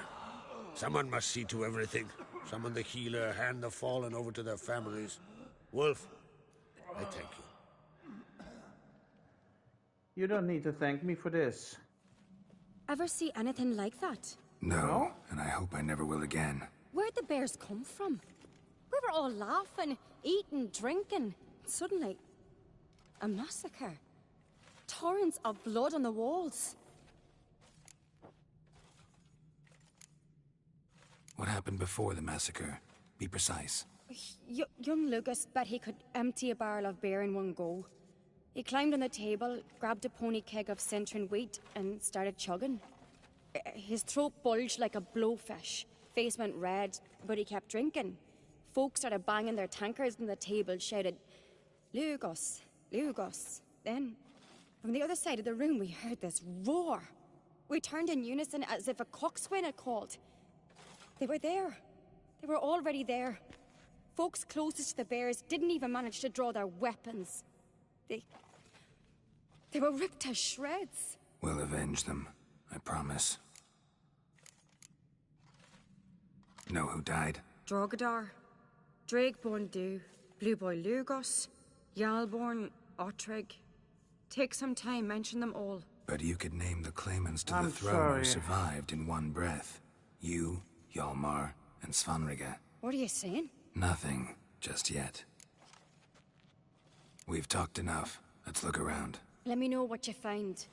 Someone must see to everything. Summon the healer, hand the fallen over to their families. Wolf, I thank you. You don't need to thank me for this. Ever see anything like that? No, and I hope I never will again. Where'd the bears come from? We were all laughing, eating, drinking. Suddenly, a massacre. Torrents of blood on the walls. What happened before the massacre? Be precise. Young Lucas bet he could empty a barrel of beer in one go. He climbed on the table, grabbed a pony keg of Centron wheat, and started chugging. His throat bulged like a blowfish. Face went red, but he kept drinking. Folks started banging their tankards on the table, shouted, "Lugos, Lugos." Then, from the other side of the room, we heard this roar. We turned in unison as if a coxswain had called. They were there. They were already there. Folks closest to the bears didn't even manage to draw their weapons. They were ripped to shreds. We'll avenge them, I promise. Know who died? Drogadar, Drakeborn Du, Blue Boy Lugos, Yalborn, Ottrig. Take some time, mention them all. But you could name the claimants to I'm the throne sorry. who survived in one breath. You, Hjalmar, and Svanrige. What are you saying? Nothing, just yet. We've talked enough. Let's look around. Let me know what you find.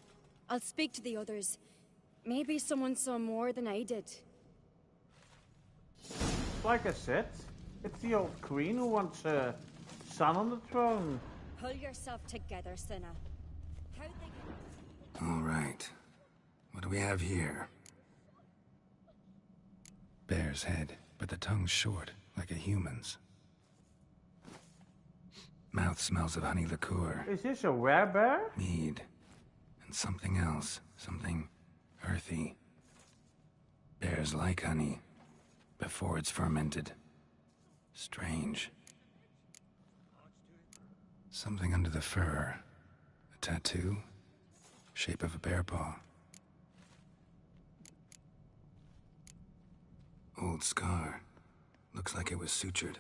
I'll speak to the others. Maybe someone saw more than I did. Like I said, it's the old queen who wants her son on the throne. Pull yourself together, Cinna. All right. What do we have here? Bear's head, but the tongue's short, like a human's. Mouth smells of honey liqueur. Is this a werebear? Mead. And something else. Something earthy. Bears like honey. Before it's fermented. Strange. Something under the fur. A tattoo? Shape of a bear paw. Old scar. Looks like it was sutured.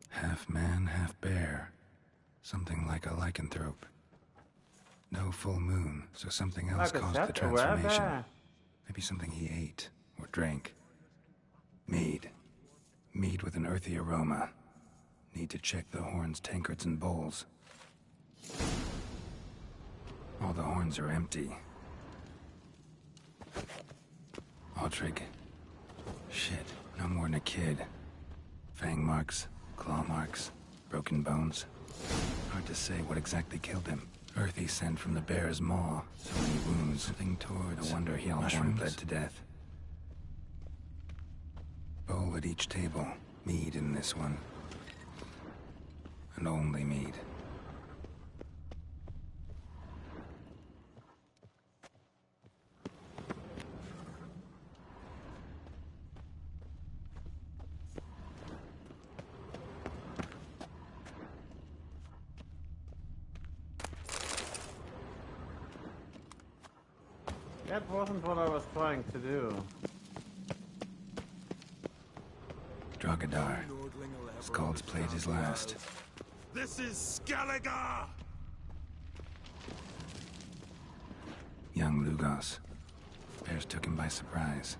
Half man, half bear. Something like a lycanthrope. No full moon, so something else Like I caused said, the a transformation. werebear. Maybe something he ate or drank. Mead. Mead with an earthy aroma. Need to check the horns, tankards, and bowls. All the horns are empty. Ottrig. Shit, no more than a kid. Fang marks, claw marks, broken bones. Hard to say what exactly killed him. Earthy scent from the bear's maw. So many wounds. Something towards. No wonder Hjalmar bled to death. Bowl at each table. Mead in this one. And only mead. That wasn't what I was trying to do. Drogadar. Skald's played his last. This is Skellige! young Lugos. Bears took him by surprise.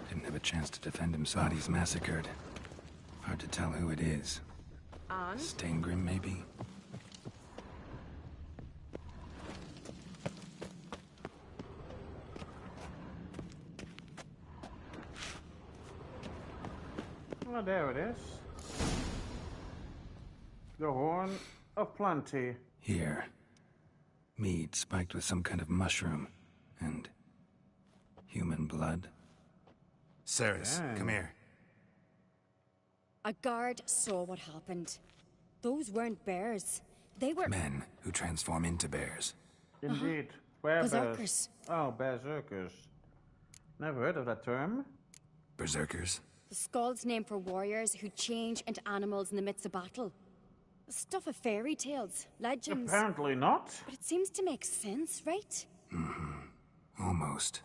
Didn't have a chance to defend himself. Bodies massacred. Hard to tell who it is. And? Steingrim, maybe? Oh, there it is. The Horn of Plenty. Here. Mead spiked with some kind of mushroom. And... human blood. Ceres, come here. A guard saw what happened. Those weren't bears. They were... Men who transform into bears. Indeed. Bears. Berserkers. Oh, berserkers. Never heard of that term. Berserkers? The Skald's name for warriors who change into animals in the midst of battle. The stuff of fairy tales, legends. Apparently not. But it seems to make sense, right? Mm-hmm. Almost.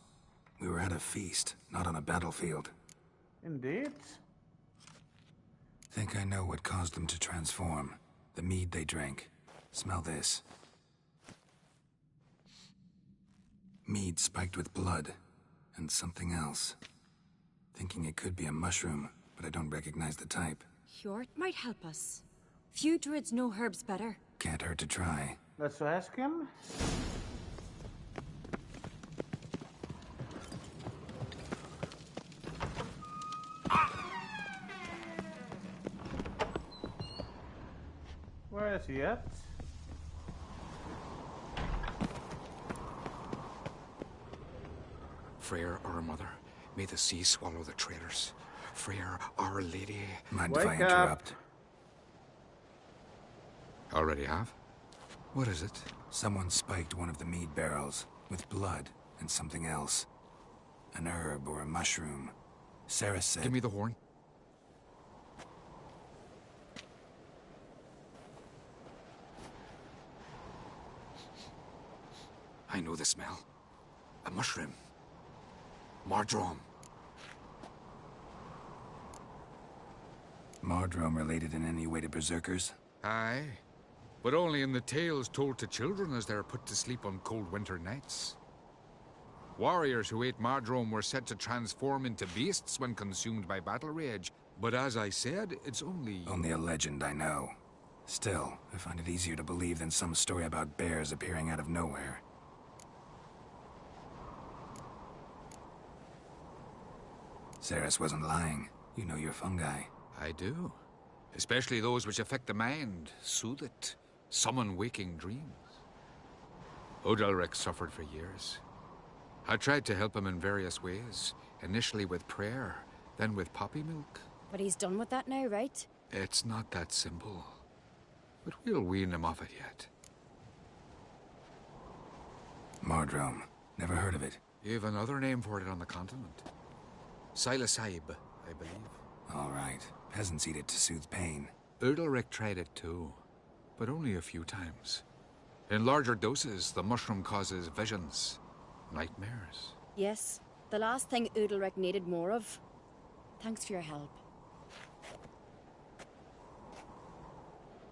We were at a feast, not on a battlefield. Indeed. Think I know what caused them to transform. The mead they drank. Smell this. Mead spiked with blood. And something else. Thinking it could be a mushroom, but I don't recognize the type. Hjort might help us. Few druids know herbs better. Can't hurt to try. Let's ask him. Where is he at? Freyr, our mother, may the sea swallow the traitors. Freyr, our lady. Mind if I interrupt? Already have? What is it? Someone spiked one of the mead barrels with blood and something else. An herb or a mushroom. Ceres said... Give me the horn. I know the smell. A mushroom. Mardrome. Mardrome related in any way to berserkers? Aye. But only in the tales told to children as they're put to sleep on cold winter nights. Warriors who ate Mardrome were said to transform into beasts when consumed by battle rage. But as I said, it's only... Only a legend, I know. Still, I find it easier to believe than some story about bears appearing out of nowhere. Ceres wasn't lying. You know your fungi. I do. Especially those which affect the mind, soothe it, summon waking dreams. Odalric suffered for years. I tried to help him in various ways, initially with prayer, then with poppy milk. But he's done with that now, right? It's not that simple. But we'll wean him off it yet. Mardrome. Never heard of it. You've another name for it on the continent. Silasaib, I believe. All right. Peasants eat it to soothe pain. Udalric tried it too, but only a few times. In larger doses, the mushroom causes visions, nightmares. Yes, the last thing Udalric needed more of. Thanks for your help.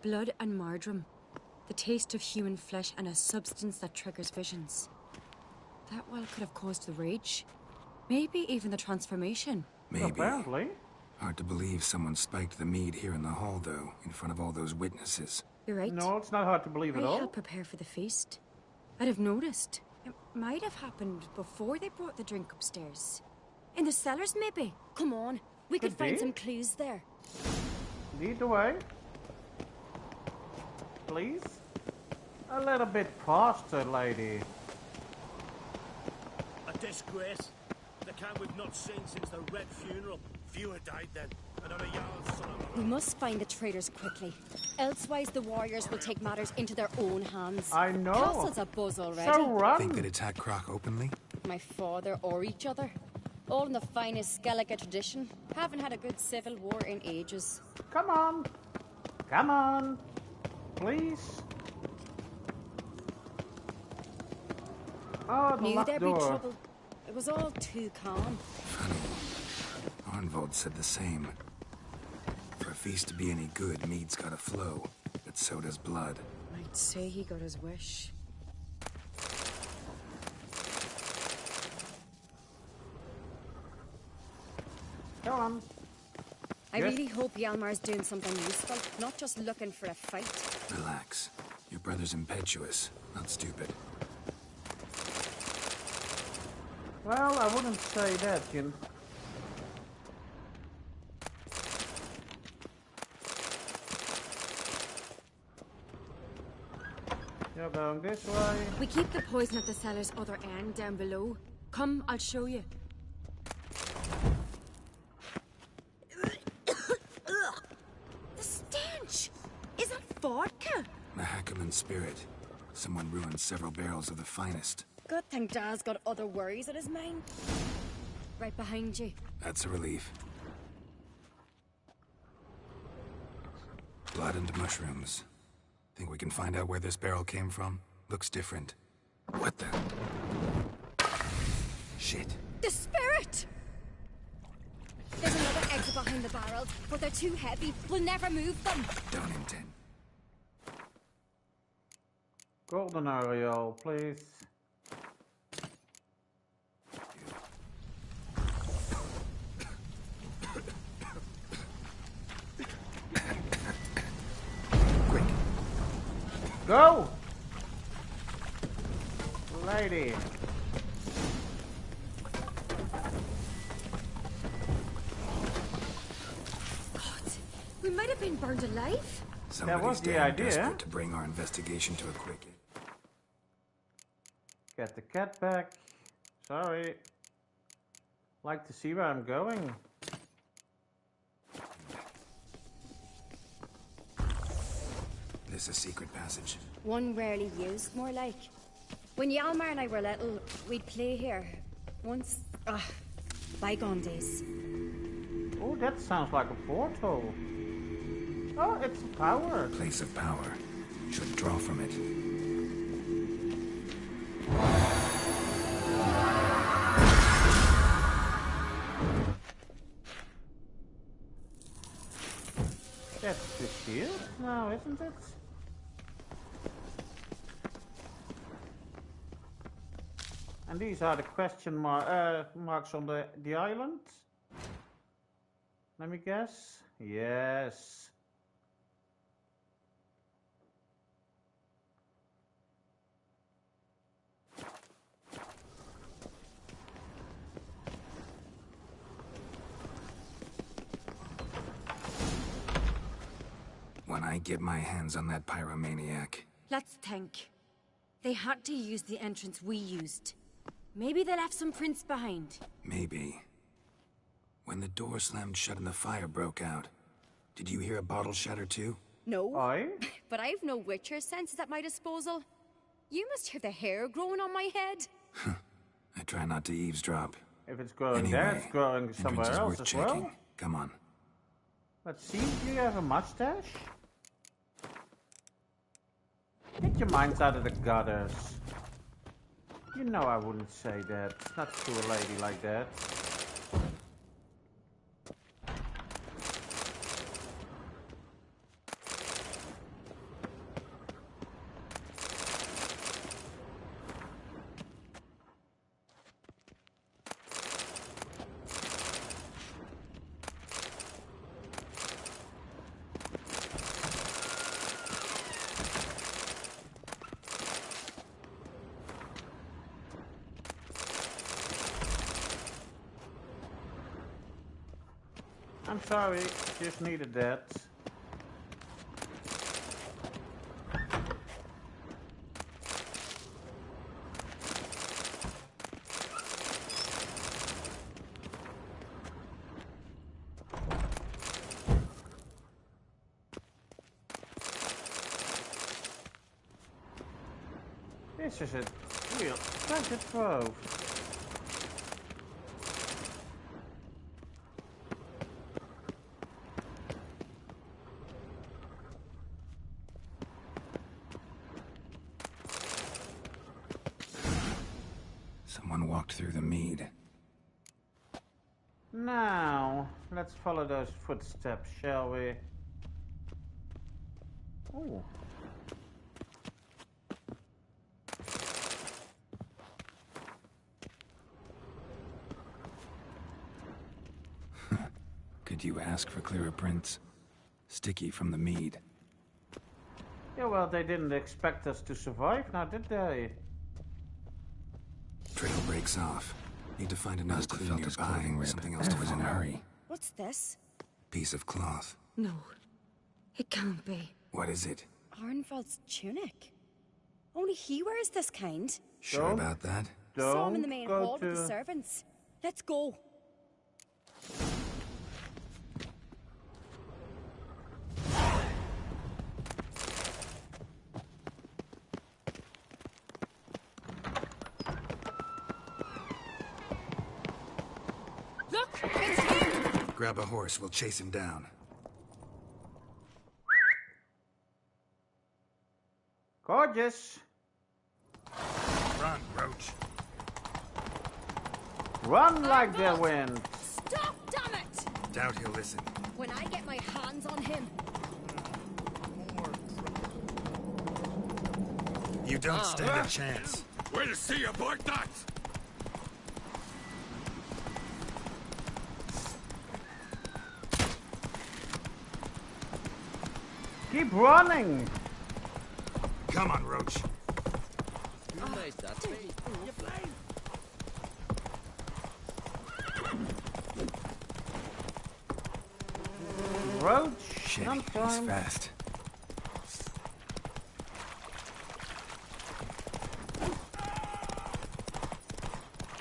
Blood and Mardrome. The taste of human flesh and a substance that triggers visions. That well could have caused the rage. Maybe even the transformation. Maybe. Apparently. Hard to believe someone spiked the mead here in the hall, though, in front of all those witnesses. You're right. No, it's not hard to believe at all. I helped prepare for the feast. I'd have noticed. It might have happened before they brought the drink upstairs. In the cellars, maybe. Come on, we could find some clues there. Lead the way. Please. A little bit faster, lady. A disgrace. The camp we've not seen since the Red Funeral. Fewer died then. Another Jarl's son. We must find the traitors quickly. Elsewise, the warriors will take matters into their own hands. I know. Castle's a buzz already. So run. Think they'd attack Croc openly? My father or each other. All in the finest Skellige tradition. Haven't had a good civil war in ages. Come on. Come on. Please. Oh, the Knew locked there'd be door. trouble. It was all too calm. Funny. Arnvold said the same. For a feast to be any good, mead's gotta flow, but so does blood. I'd say he got his wish. Come on. I Yes. really hope Hjalmar's doing something useful, not just looking for a fight. Relax. Your brother's impetuous, not stupid. Well, I wouldn't say that, you know. You're going this way. We keep the poison at the cellar's other end, down below. Come, I'll show you. The stench! Is that vodka? Mahakaman spirit. Someone ruined several barrels of the finest. Good thing Dad's got other worries in his mind. Right behind you. That's a relief. Blood and mushrooms. Think we can find out where this barrel came from? Looks different. What the? Shit. The spirit! There's another exit behind the barrels, but they're too heavy. We'll never move them. Don't intend. Golden Ariel, please. Quick. Go! Lady. God, we might have been burned alive. Somebody's was the damn idea. desperate to bring our investigation to a quick end. Get the cat back. Sorry. Like to see where I'm going. This is a secret passage. One rarely used, more like. When Hjalmar and I were little, we'd play here. Once, bygone days. Oh, that sounds like a portal. Oh, it's power. Place of power. Should draw from it. That's the shield now, isn't it? And these are the question marks on the island. Let me guess. Yes. When I get my hands on that pyromaniac. Let's think. They had to use the entrance we used. Maybe they left some prints behind. Maybe. When the door slammed shut and the fire broke out, did you hear a bottle shatter too? No. Aye? But I've no Witcher senses at my disposal. You must hear the hair growing on my head. I try not to eavesdrop. If it's growing Anyway, there, it's growing somewhere entrance is else worth as checking. well. Come on. Let's see, do you have a mustache? Get your minds out of the gutters. You know I wouldn't say that. It's not to a lady like that. I'm sorry, just needed that. This is a real treasure trove. Someone walked through the mead. Now, let's follow those footsteps, shall we? Oh. Did you ask for clearer prints? Sticky from the mead. Yeah, well, they didn't expect us to survive now, did they? Trail breaks off. Need to find another clue nearby. Something else to was in a hurry. What's this? Piece of cloth. No. It can't be. What is it? Arnvald's tunic. Only he wears this kind. Sure about that? Saw him in the main hall with the servants. Let's go. Look! It's him! Grab a horse, we'll chase him down. Gorgeous. Run, Roach. Run like the wind. Stop, damn it! Doubt he'll listen. When I get my hands on him. You don't stand a chance. We'll see about that! Keep running. Come on, Roach. You made that. You blind. Roach, Shit, he's sometimes. fast.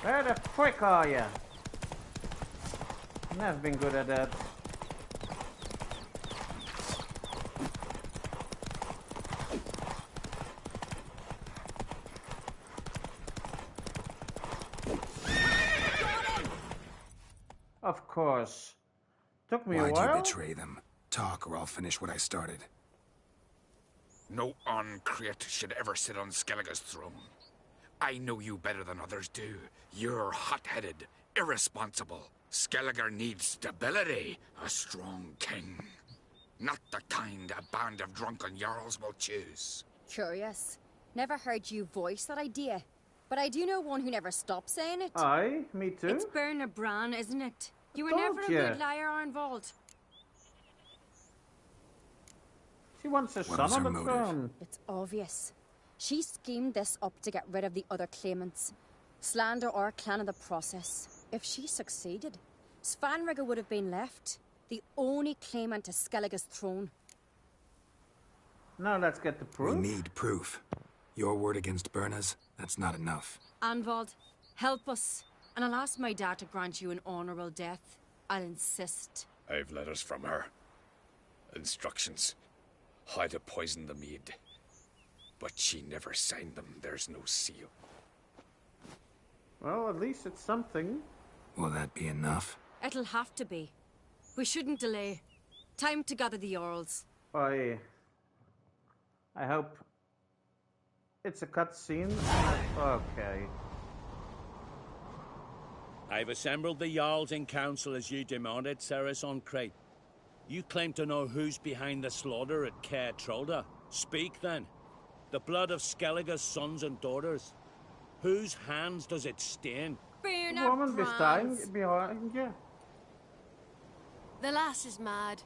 Where the frick are you? Never been good at that. Of course. Took me a Why'd while. you betray them? Talk, or I'll finish what I started. No Uncreate should ever sit on Skellige's throne. I know you better than others do. You're hot-headed, irresponsible. Skellige needs stability, a strong king. Not the kind a band of drunken jarls will choose. Curious. Never heard you voice that idea. But I do know one who never stops saying it. Aye, me too. It's Bernard Bran, isn't it? You were Told never a ya. good liar, Arnvald. She wants her What son was on her the motive? throne. It's obvious. She schemed this up to get rid of the other claimants. Slander our clan in the process. If she succeeded, Svanrige would have been left. The only claimant to Skellige's throne. Now let's get the proof. We need proof. Your word against Berna's, that's not enough. Anvald, help us. And I'll ask my dad to grant you an honourable death. I'll insist. I've letters from her. Instructions. How to poison the mead. But she never signed them. There's no seal. Well, at least it's something. Will that be enough? It'll have to be. We shouldn't delay. Time to gather the Earls. I hope it's a cutscene. Okay. I've assembled the Jarls in council as you demanded, Ceres on Crate. You claim to know who's behind the slaughter at Caer Trolda. Speak then. The blood of Skellige's sons and daughters. Whose hands does it stain? The woman behind you. The lass is mad.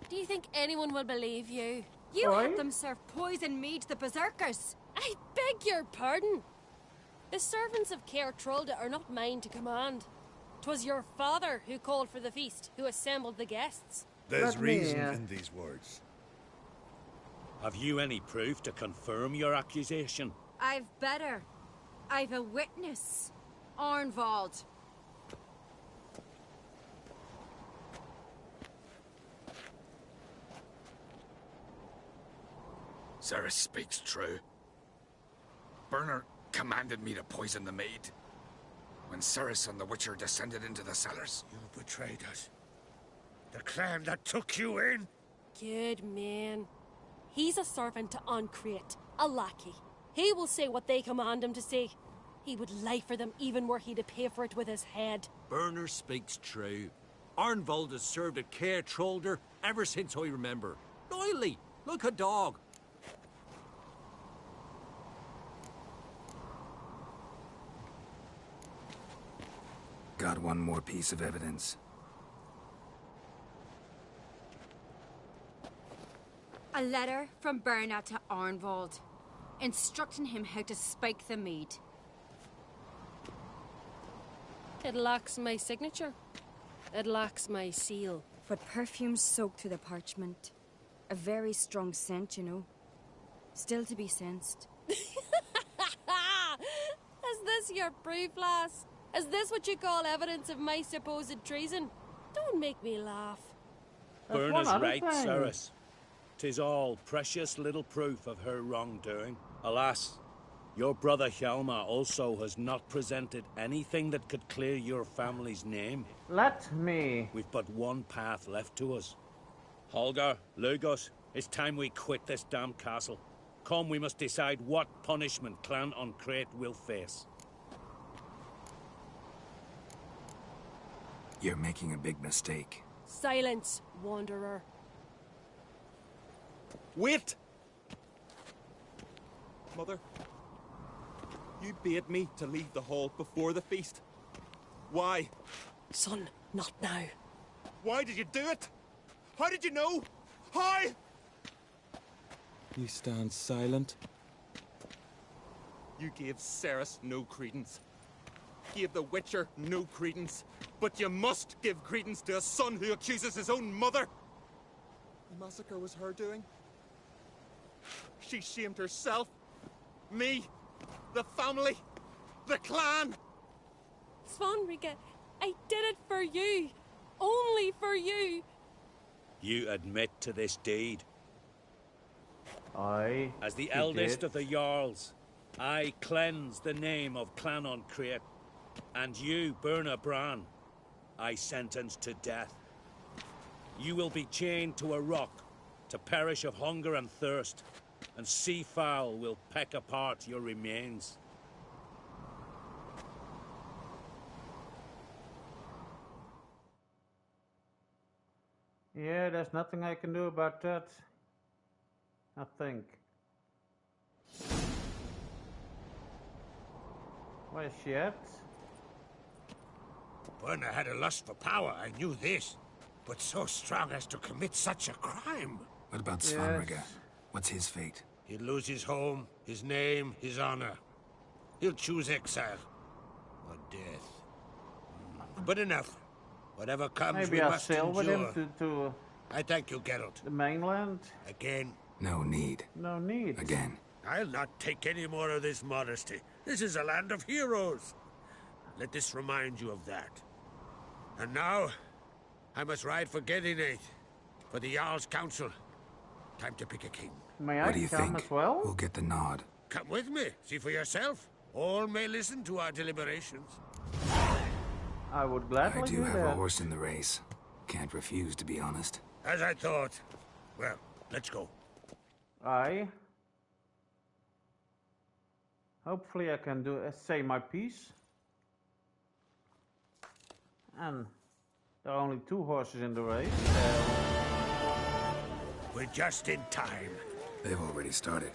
Do you think anyone will believe you? You had them serve poison mead to the berserkers. I beg your pardon. The servants of Caer Trolda are not mine to command. 'Twas your father who called for the feast, who assembled the guests. There's reason in these words. Have you any proof to confirm your accusation? I've better. I've a witness. Arnvald. Ceres speaks true. Bernard commanded me to poison the maid. When Ceres and the Witcher descended into the cellars. You betrayed us. The clan that took you in? Good man. He's a servant to Uncreate, a lackey. He will say what they command him to say. He would lie for them even were he to pay for it with his head. Berner speaks true. Arnvald has served at Caer Trolder ever since I remember. Loyally, like a dog. Got one more piece of evidence. A letter from Berna to Arnvald, instructing him how to spike the mead. It lacks my signature. It lacks my seal. But perfume soaked through the parchment. A very strong scent, you know. Still to be sensed. Is this your proof, lass? Is this what you call evidence of my supposed treason? Don't make me laugh. Berna's right, Cerys. 'Tis all precious little proof of her wrongdoing. Alas, your brother Hjalmar also has not presented anything that could clear your family's name. Let me. We've but one path left to us. Holger, Lugos, it's time we quit this damn castle. Come, we must decide what punishment Clan an Craite will face. You're making a big mistake. Silence, wanderer. Wait! Mother, you bade me to leave the hall before the feast. Why? Son, not now. Why did you do it? How did you know? How? You stand silent. You gave Cerys no credence. Gave the Witcher no credence. But you must give credence to a son who accuses his own mother. The massacre was her doing. She shamed herself. Me. The family. The clan. Svanrige, I did it for you. Only for you. You admit to this deed. Aye. As the eldest of the Jarls, I cleanse the name of Clan an Craite. And you, Berna Bran, I sentence to death. You will be chained to a rock, to perish of hunger and thirst, and sea fowl will peck apart your remains. Yeah, there's nothing I can do about that. I think. Where's she at? Berna had a lust for power, I knew this. But so strong as to commit such a crime. What about Svanrige? What's his fate? He'll lose his home, his name, his honor. He'll choose exile. Or death. But enough. Whatever comes, Maybe we I'll must sail with endure. him to I thank you, Geralt. the mainland. Again. No need. No need. Again. I'll not take any more of this modesty. This is a land of heroes. Let this remind you of that. And now, I must ride for Gedinate, for the Jarl's Council. Time to pick a king. May What I do you come think? as well? We'll get the nod. Come with me. See for yourself. All may listen to our deliberations. I would gladly I do have a that. horse in the race. Can't refuse, to be honest. As I thought. Well, let's go. Aye. Hopefully I can do say my piece. And there are only 2 horses in the race. We're just in time. They've already started.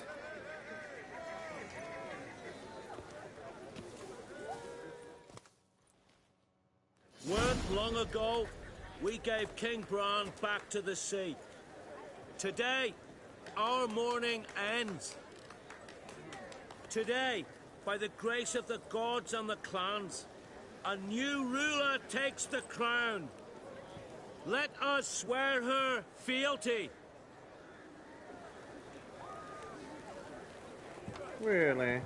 Weren't long ago, we gave King Bran back to the sea. Today, our mourning ends. Today, by the grace of the gods and the clans, a new ruler takes the crown. Let us swear her fealty. Really?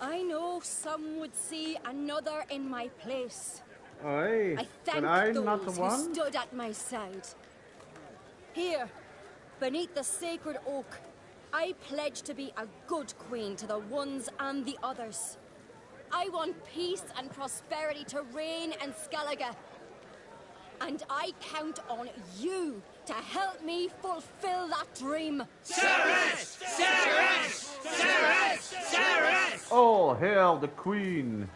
I know some would see another in my place. Aye. I thank but I'm those not the who one. stood at my side. Here, beneath the sacred oak, I pledge to be a good queen to the ones and the others. I want peace and prosperity to reign in Skellige. And I count on you to help me fulfill that dream. Cerys! Cerys! Cerys! Cerys! All hail the queen.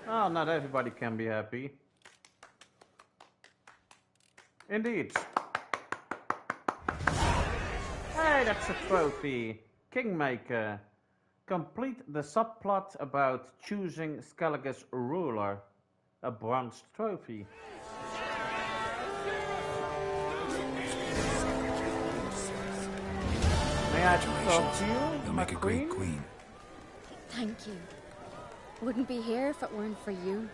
Oh, not everybody can be happy. Indeed. Hey, that's a trophy. Kingmaker. Complete the subplot about choosing Skellige's ruler. A bronze trophy. May I talk to you, You'll my make a queen? great queen. Thank you. Wouldn't be here if it weren't for you.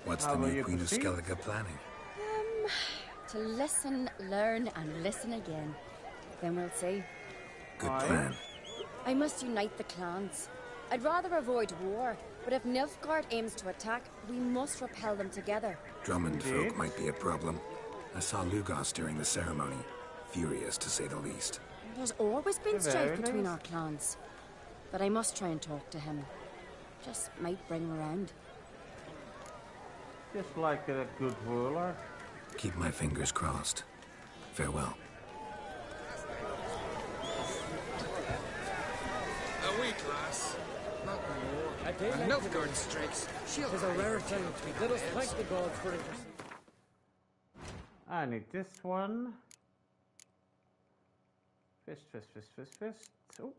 What's How the will new you Queen proceed? of Skellige planning? To listen, learn, and listen again. Then we'll see. Good Aye. plan. I must unite the clans. I'd rather avoid war, but if Nilfgaard aims to attack, we must repel them together. Drummond Indeed. folk might be a problem. I saw Lugos during the ceremony. Furious, to say the least. There's always been Very strife between nice. our clans. But I must try and talk to him. Just might bring him around. Just like a good ruler. Keep my fingers crossed. Farewell. A weak lass. Not more. I did And like Nilfgaard strikes. She'll It was a hide rare for thing. between Let us heads. thank the gods for interceding. I need this one. Fist, fist, fist, fist, fist. Oh.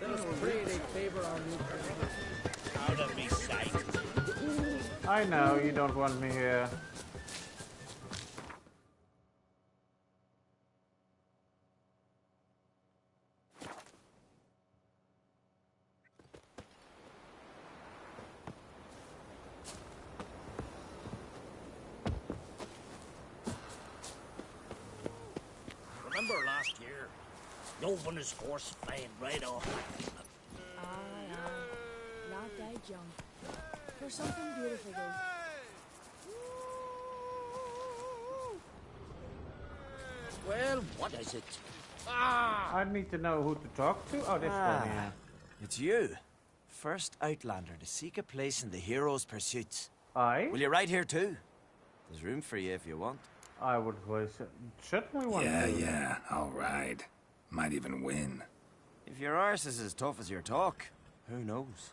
Let us pray they favor our new Out of me sight. I know you don't want me here. Remember last year? Nova's horse flying right off. Not that young. There's something beautiful though. Well, what is it? I need to know who to talk to. Oh, this one here. It's you. First Outlander to seek a place in the hero's pursuits. I? Will you ride here too? There's room for you if you want. I would certainly want Yeah, to. yeah, I'll ride. Might even win. If your arse is as tough as your talk, who knows?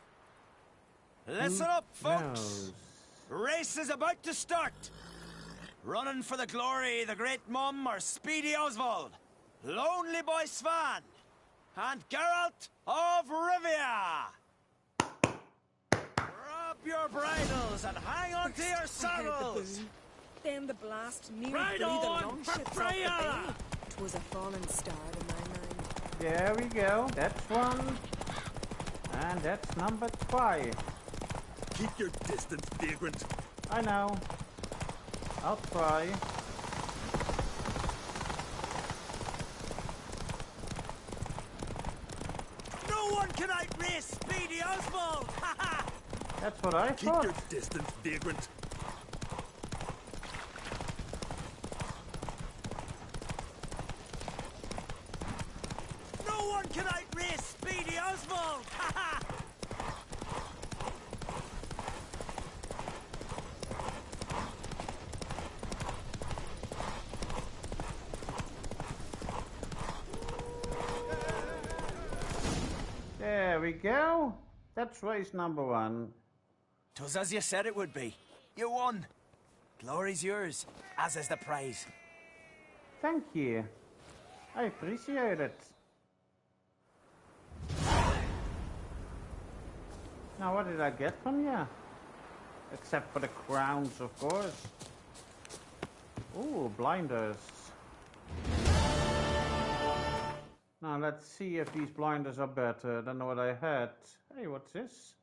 Listen Who up, folks! knows? Race is about to start! Running for the glory, the great mum, or Speedy Oswald, Lonely Boy Svan, and Geralt of Rivia! Grab your bridles and hang on to your saddles! Then the blast nearly Right blew the on, longships for off the Freya! bay. 'Twas a fallen star in my mind. There we go. That's one. And that's number 5. Keep your distance, vagrant. I know. I'll try. No one can outrace Speedy Oswald! Ha ha! That's what I Keep thought. your distance, vagrant. No one can outrace Speedy Oswald! Ha ha! There we go. That's race number 1. 'Twas as you said it would be. You won. Glory's yours, as is the prize. Thank you. I appreciate it. Now, what did I get from you? Except for the crowns, of course. Ooh, blinders. Now, let's see if these blinders are better than what I had. Hey, what's this?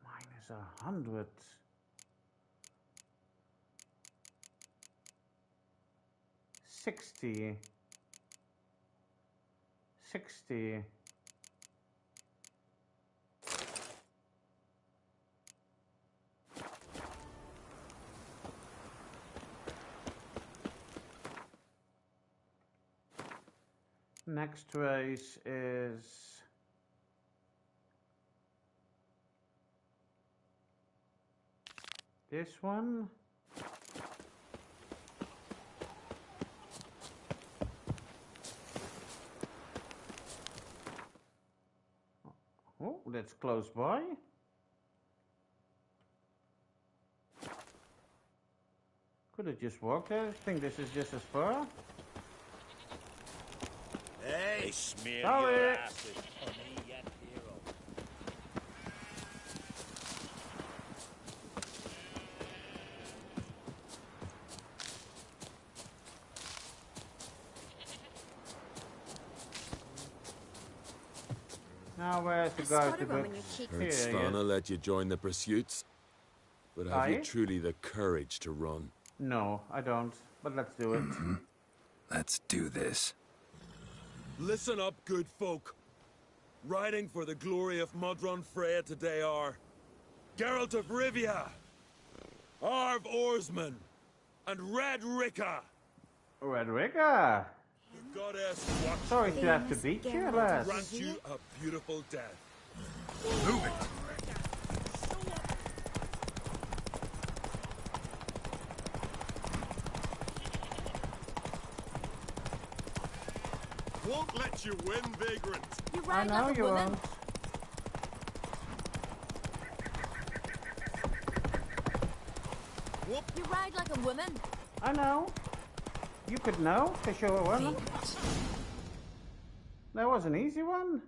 Minus 100. $60. $60. Next race is this one. Oh, that's close by. Could have just walked there. I think this is just as far. Hey, smear Sorry. your asses for me yet, hero. Now where's the I guy spotted to one book? when you kicked Here, Svanna let you join the pursuits? But have you Aye. truly the courage to run? No, I don't. But let's do it. Let's do this. Listen up, good folk. Riding for the glory of Modron Freya today are Geralt of Rivia, Arv Oarsman, and Red Ricka. Red Ricka! The goddess watch Sorry to have to beat you, lads. grant you a beautiful death. Move it! Won't let you win, vagrant. You I ride know like a you woman. won't. You ride like a woman. I know. You could know, because you're a woman. That was an easy one.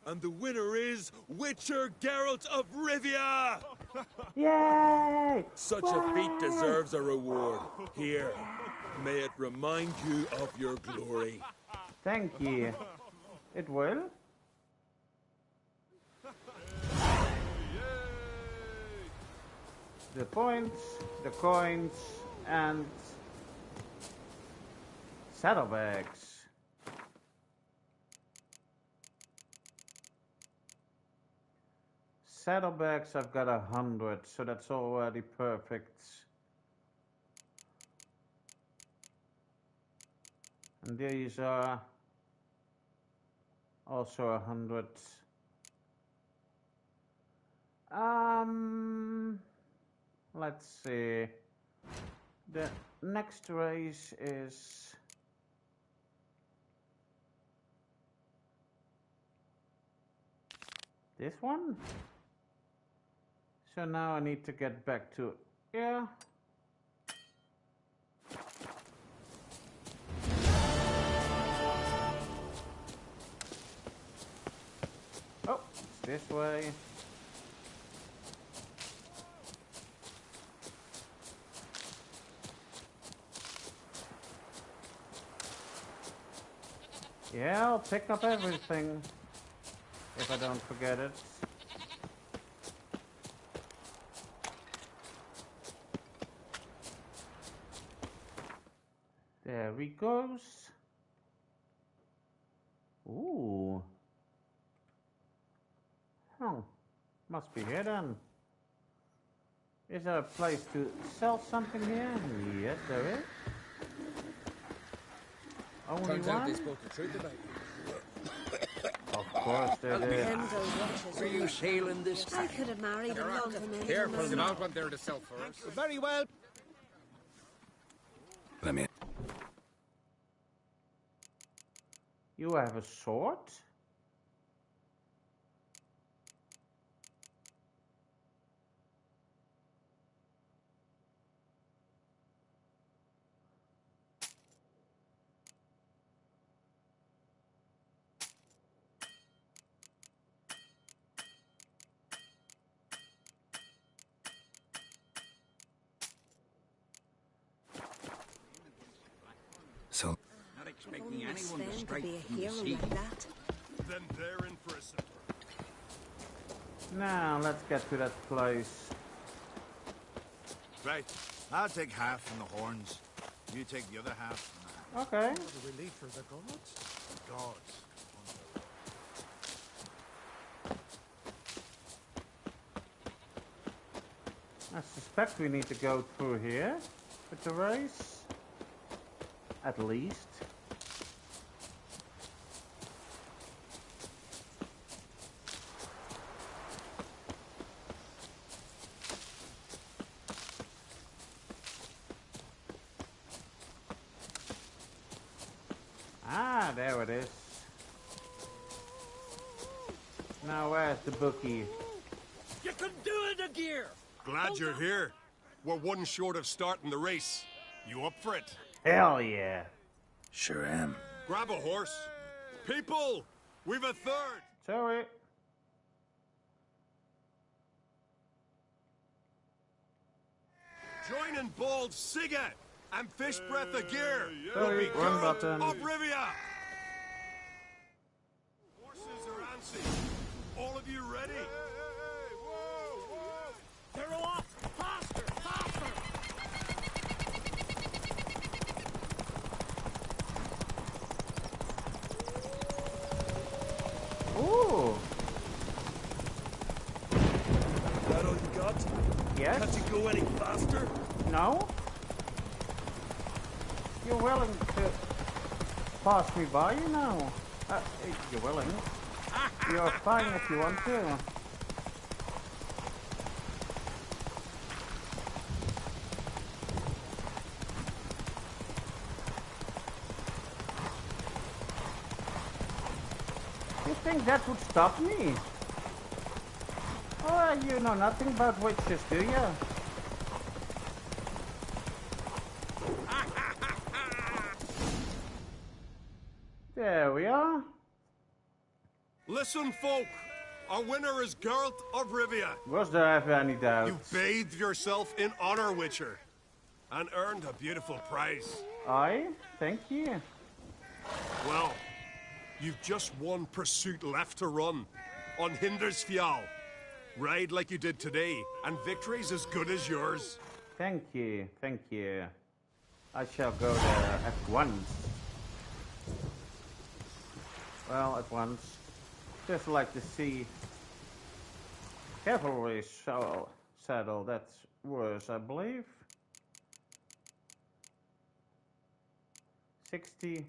And the winner is Witcher Geralt of Rivia! Yay! Such a feat deserves a reward. Here, may it remind you of your glory. Thank you. It will. The points, the coins, and saddlebags. Saddlebags, I've got 100, so that's already perfect. And these are also 100. Let's see. The next race is this one. So now I need to get back to here. Oh, it's this way. Yeah, I'll pick up everything if I don't forget it. There he goes. Ooh. Oh, must be here then. Is there a place to sell something here? Yes, there is. Only Turns one? out they spoke the truth about you. Of course they did. Pendle watches Were you sailing this I time? could have married a London Careful, you don't want there to sell for us. Very well. Let me. You have a sword? So, Not expecting anyone to Sven to strike be a from the hero sea. like that. Then they're in for a surprise. Now let's get to that place. Right. I'll take half from the horns. You take the other half. Okay. The relief for the gods? Gods. I suspect we need to go through here with the race. At least. there it is. Now where's the bookie? You can do it, Agir! Glad you're here. We're one short of starting the race. You up for it? Hell yeah. Sure am. Grab a horse. People, we've a third. Sorry. Join in Bald Siga and Fish Breath of Gear. Sorry, wrong button. Of Rivia. Horses are antsy. All of you ready? They're off! Faster! Faster! Ooh. That all you got? Yes. Can't you go any faster? No? You're willing to pass me by, you know? You're willing. You're fine if you want to. You think that would stop me? Oh, you know nothing about witches, do you? There we are. Listen, folk. Our winner is Geralt of Rivia. Was there ever any doubt? You bathed yourself in honor, Witcher, and earned a beautiful prize. Aye, thank you. Well, you've just one pursuit left to run on Hindersfjall. Ride like you did today, and victory's as good as yours. Thank you, thank you. I shall go there at once. Well, at once. Just like to see cavalry saddle. That's worse, I believe. 60.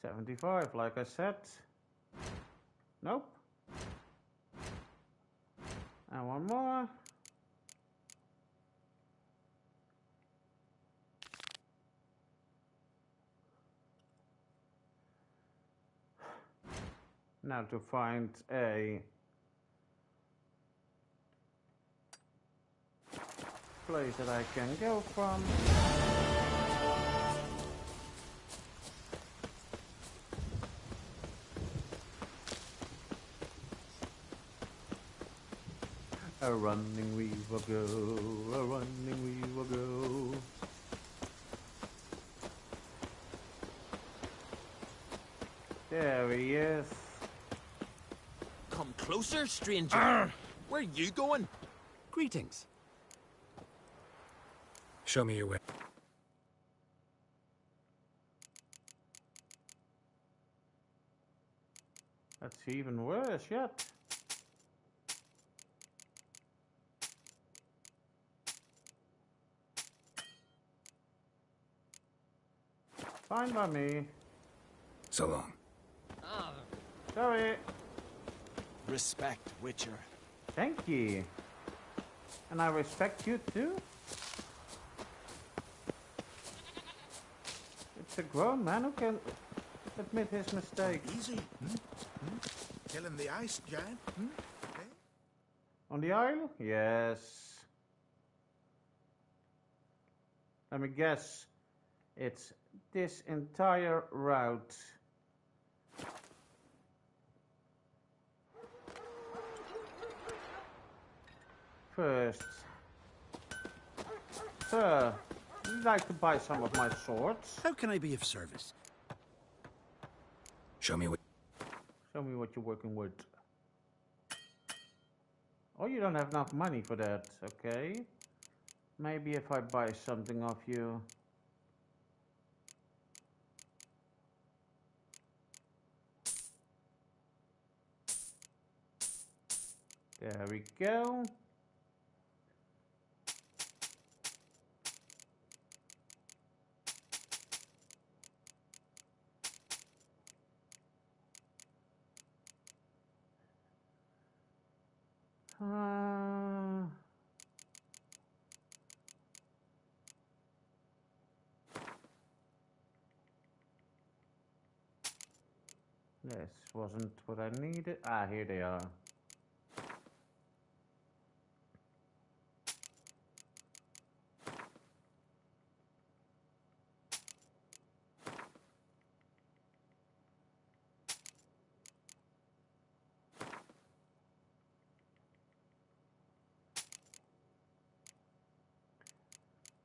75, like I said. Nope. And one more. Now to find a place that I can go from. A running we will go, a running we will go. There he is. Come closer, stranger. Where are you going? Greetings. Show me your way. That's even worse yet. Fine by me. So long. Sorry. Respect, Witcher. Thank you. And I respect you too. It's a grown man who can admit his mistake. Easy. Killing the ice giant. On the isle? Yes. Let me guess. It's this entire route. First, sir, would you like to buy some of my swords? How can I be of service? Show me what you're working with. Oh, you don't have enough money for that, okay? Maybe if I buy something off you. There we go. This wasn't what I needed. Ah, here they are.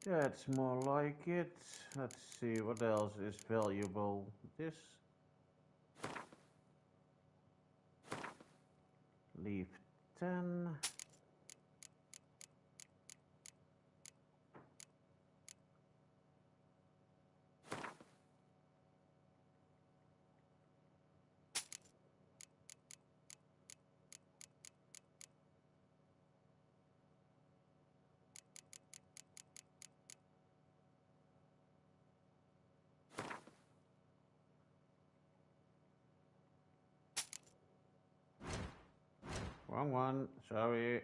That's more like it. Let's see what else is valuable. This. Leave 10. Wrong one, sorry.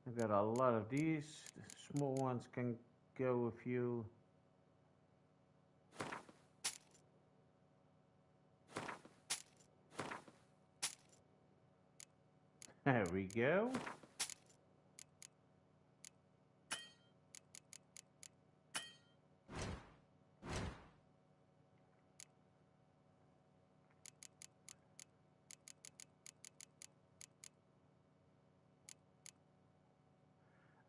I've got a lot of these. The small ones can go a few. There we go.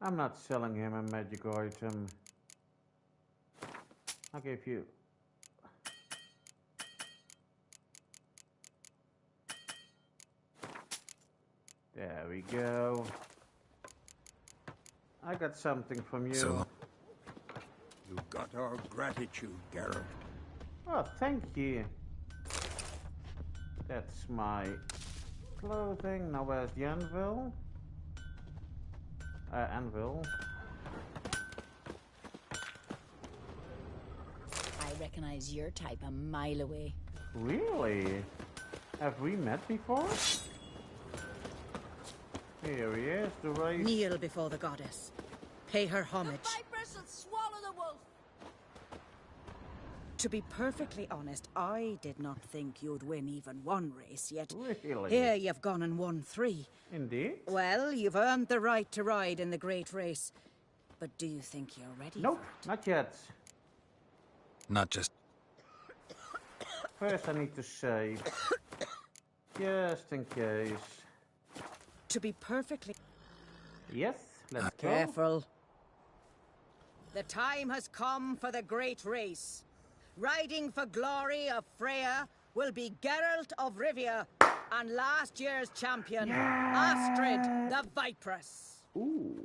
I'm not selling him a magic item. I'll give you. There we go. I got something from you. So You got our gratitude, Geralt. Oh, thank you. That's my clothing. Now where's the anvil? Anvil. I recognize your type a mile away. Really? Have we met before? Here he is, the race. Kneel before the goddess. Pay her homage. The Vipress will swallow the wolf. To be perfectly honest, I did not think you'd win even one race yet. Really? Here you've gone and won 3. Indeed. Well, you've earned the right to ride in the great race. But do you think you're ready? Nope, not yet. Not just... First I need to save. Just in case. To be perfectly... Yes, let's go. Careful. The time has come for the great race. Riding for glory of Freya will be Geralt of Rivia and last year's champion, Astrid the Vipress. Ooh.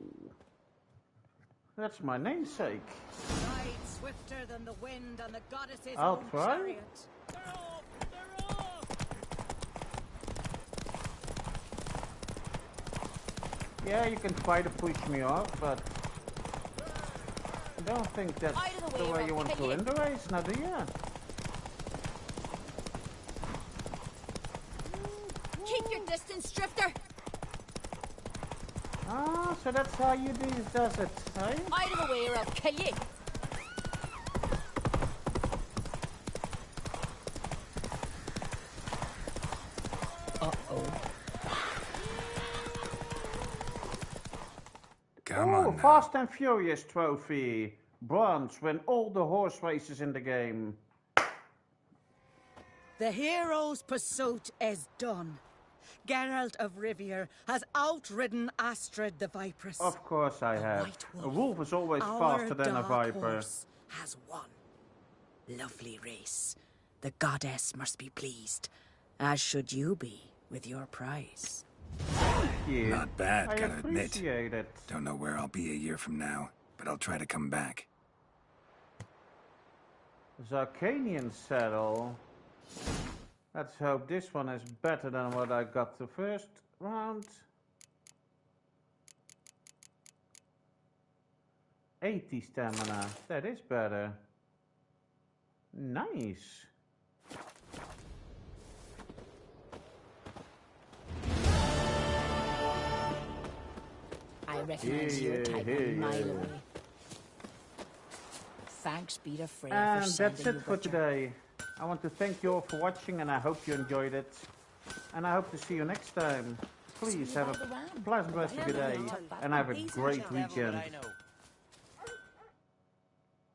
That's my namesake. Ride swifter than the wind and the goddess's I'll own try. chariot. Yeah, you can try to push me off, but I don't think that's the way you want to win the race, now do you? Keep your distance, Drifter. Ah, so that's how you does it, eh? Out of the way or I'll kill you. Come on now. Fast and Furious trophy. Bronze, win all the horse races in the game. The hero's pursuit is done. Geralt of Rivia has outridden Astrid the Vipress. Of course I have. White A wolf is always Our faster than a dark viper. horse has won. Lovely race. The goddess must be pleased, as should you be with your prize. Yeah, Not bad, I gotta admit. appreciate it. Don't know where I'll be a year from now, but I'll try to come back. Zarkanian saddle. Let's hope this one is better than what I got the first round. 80 stamina. That is better. Nice. I recognize your type a mile away. Thanks be to Freya for And sending that's it you for Witcher. today. I want to thank you all for watching, and I hope you enjoyed it. And I hope to see you next time. Please have a pleasant rest of your day, and have a great weekend.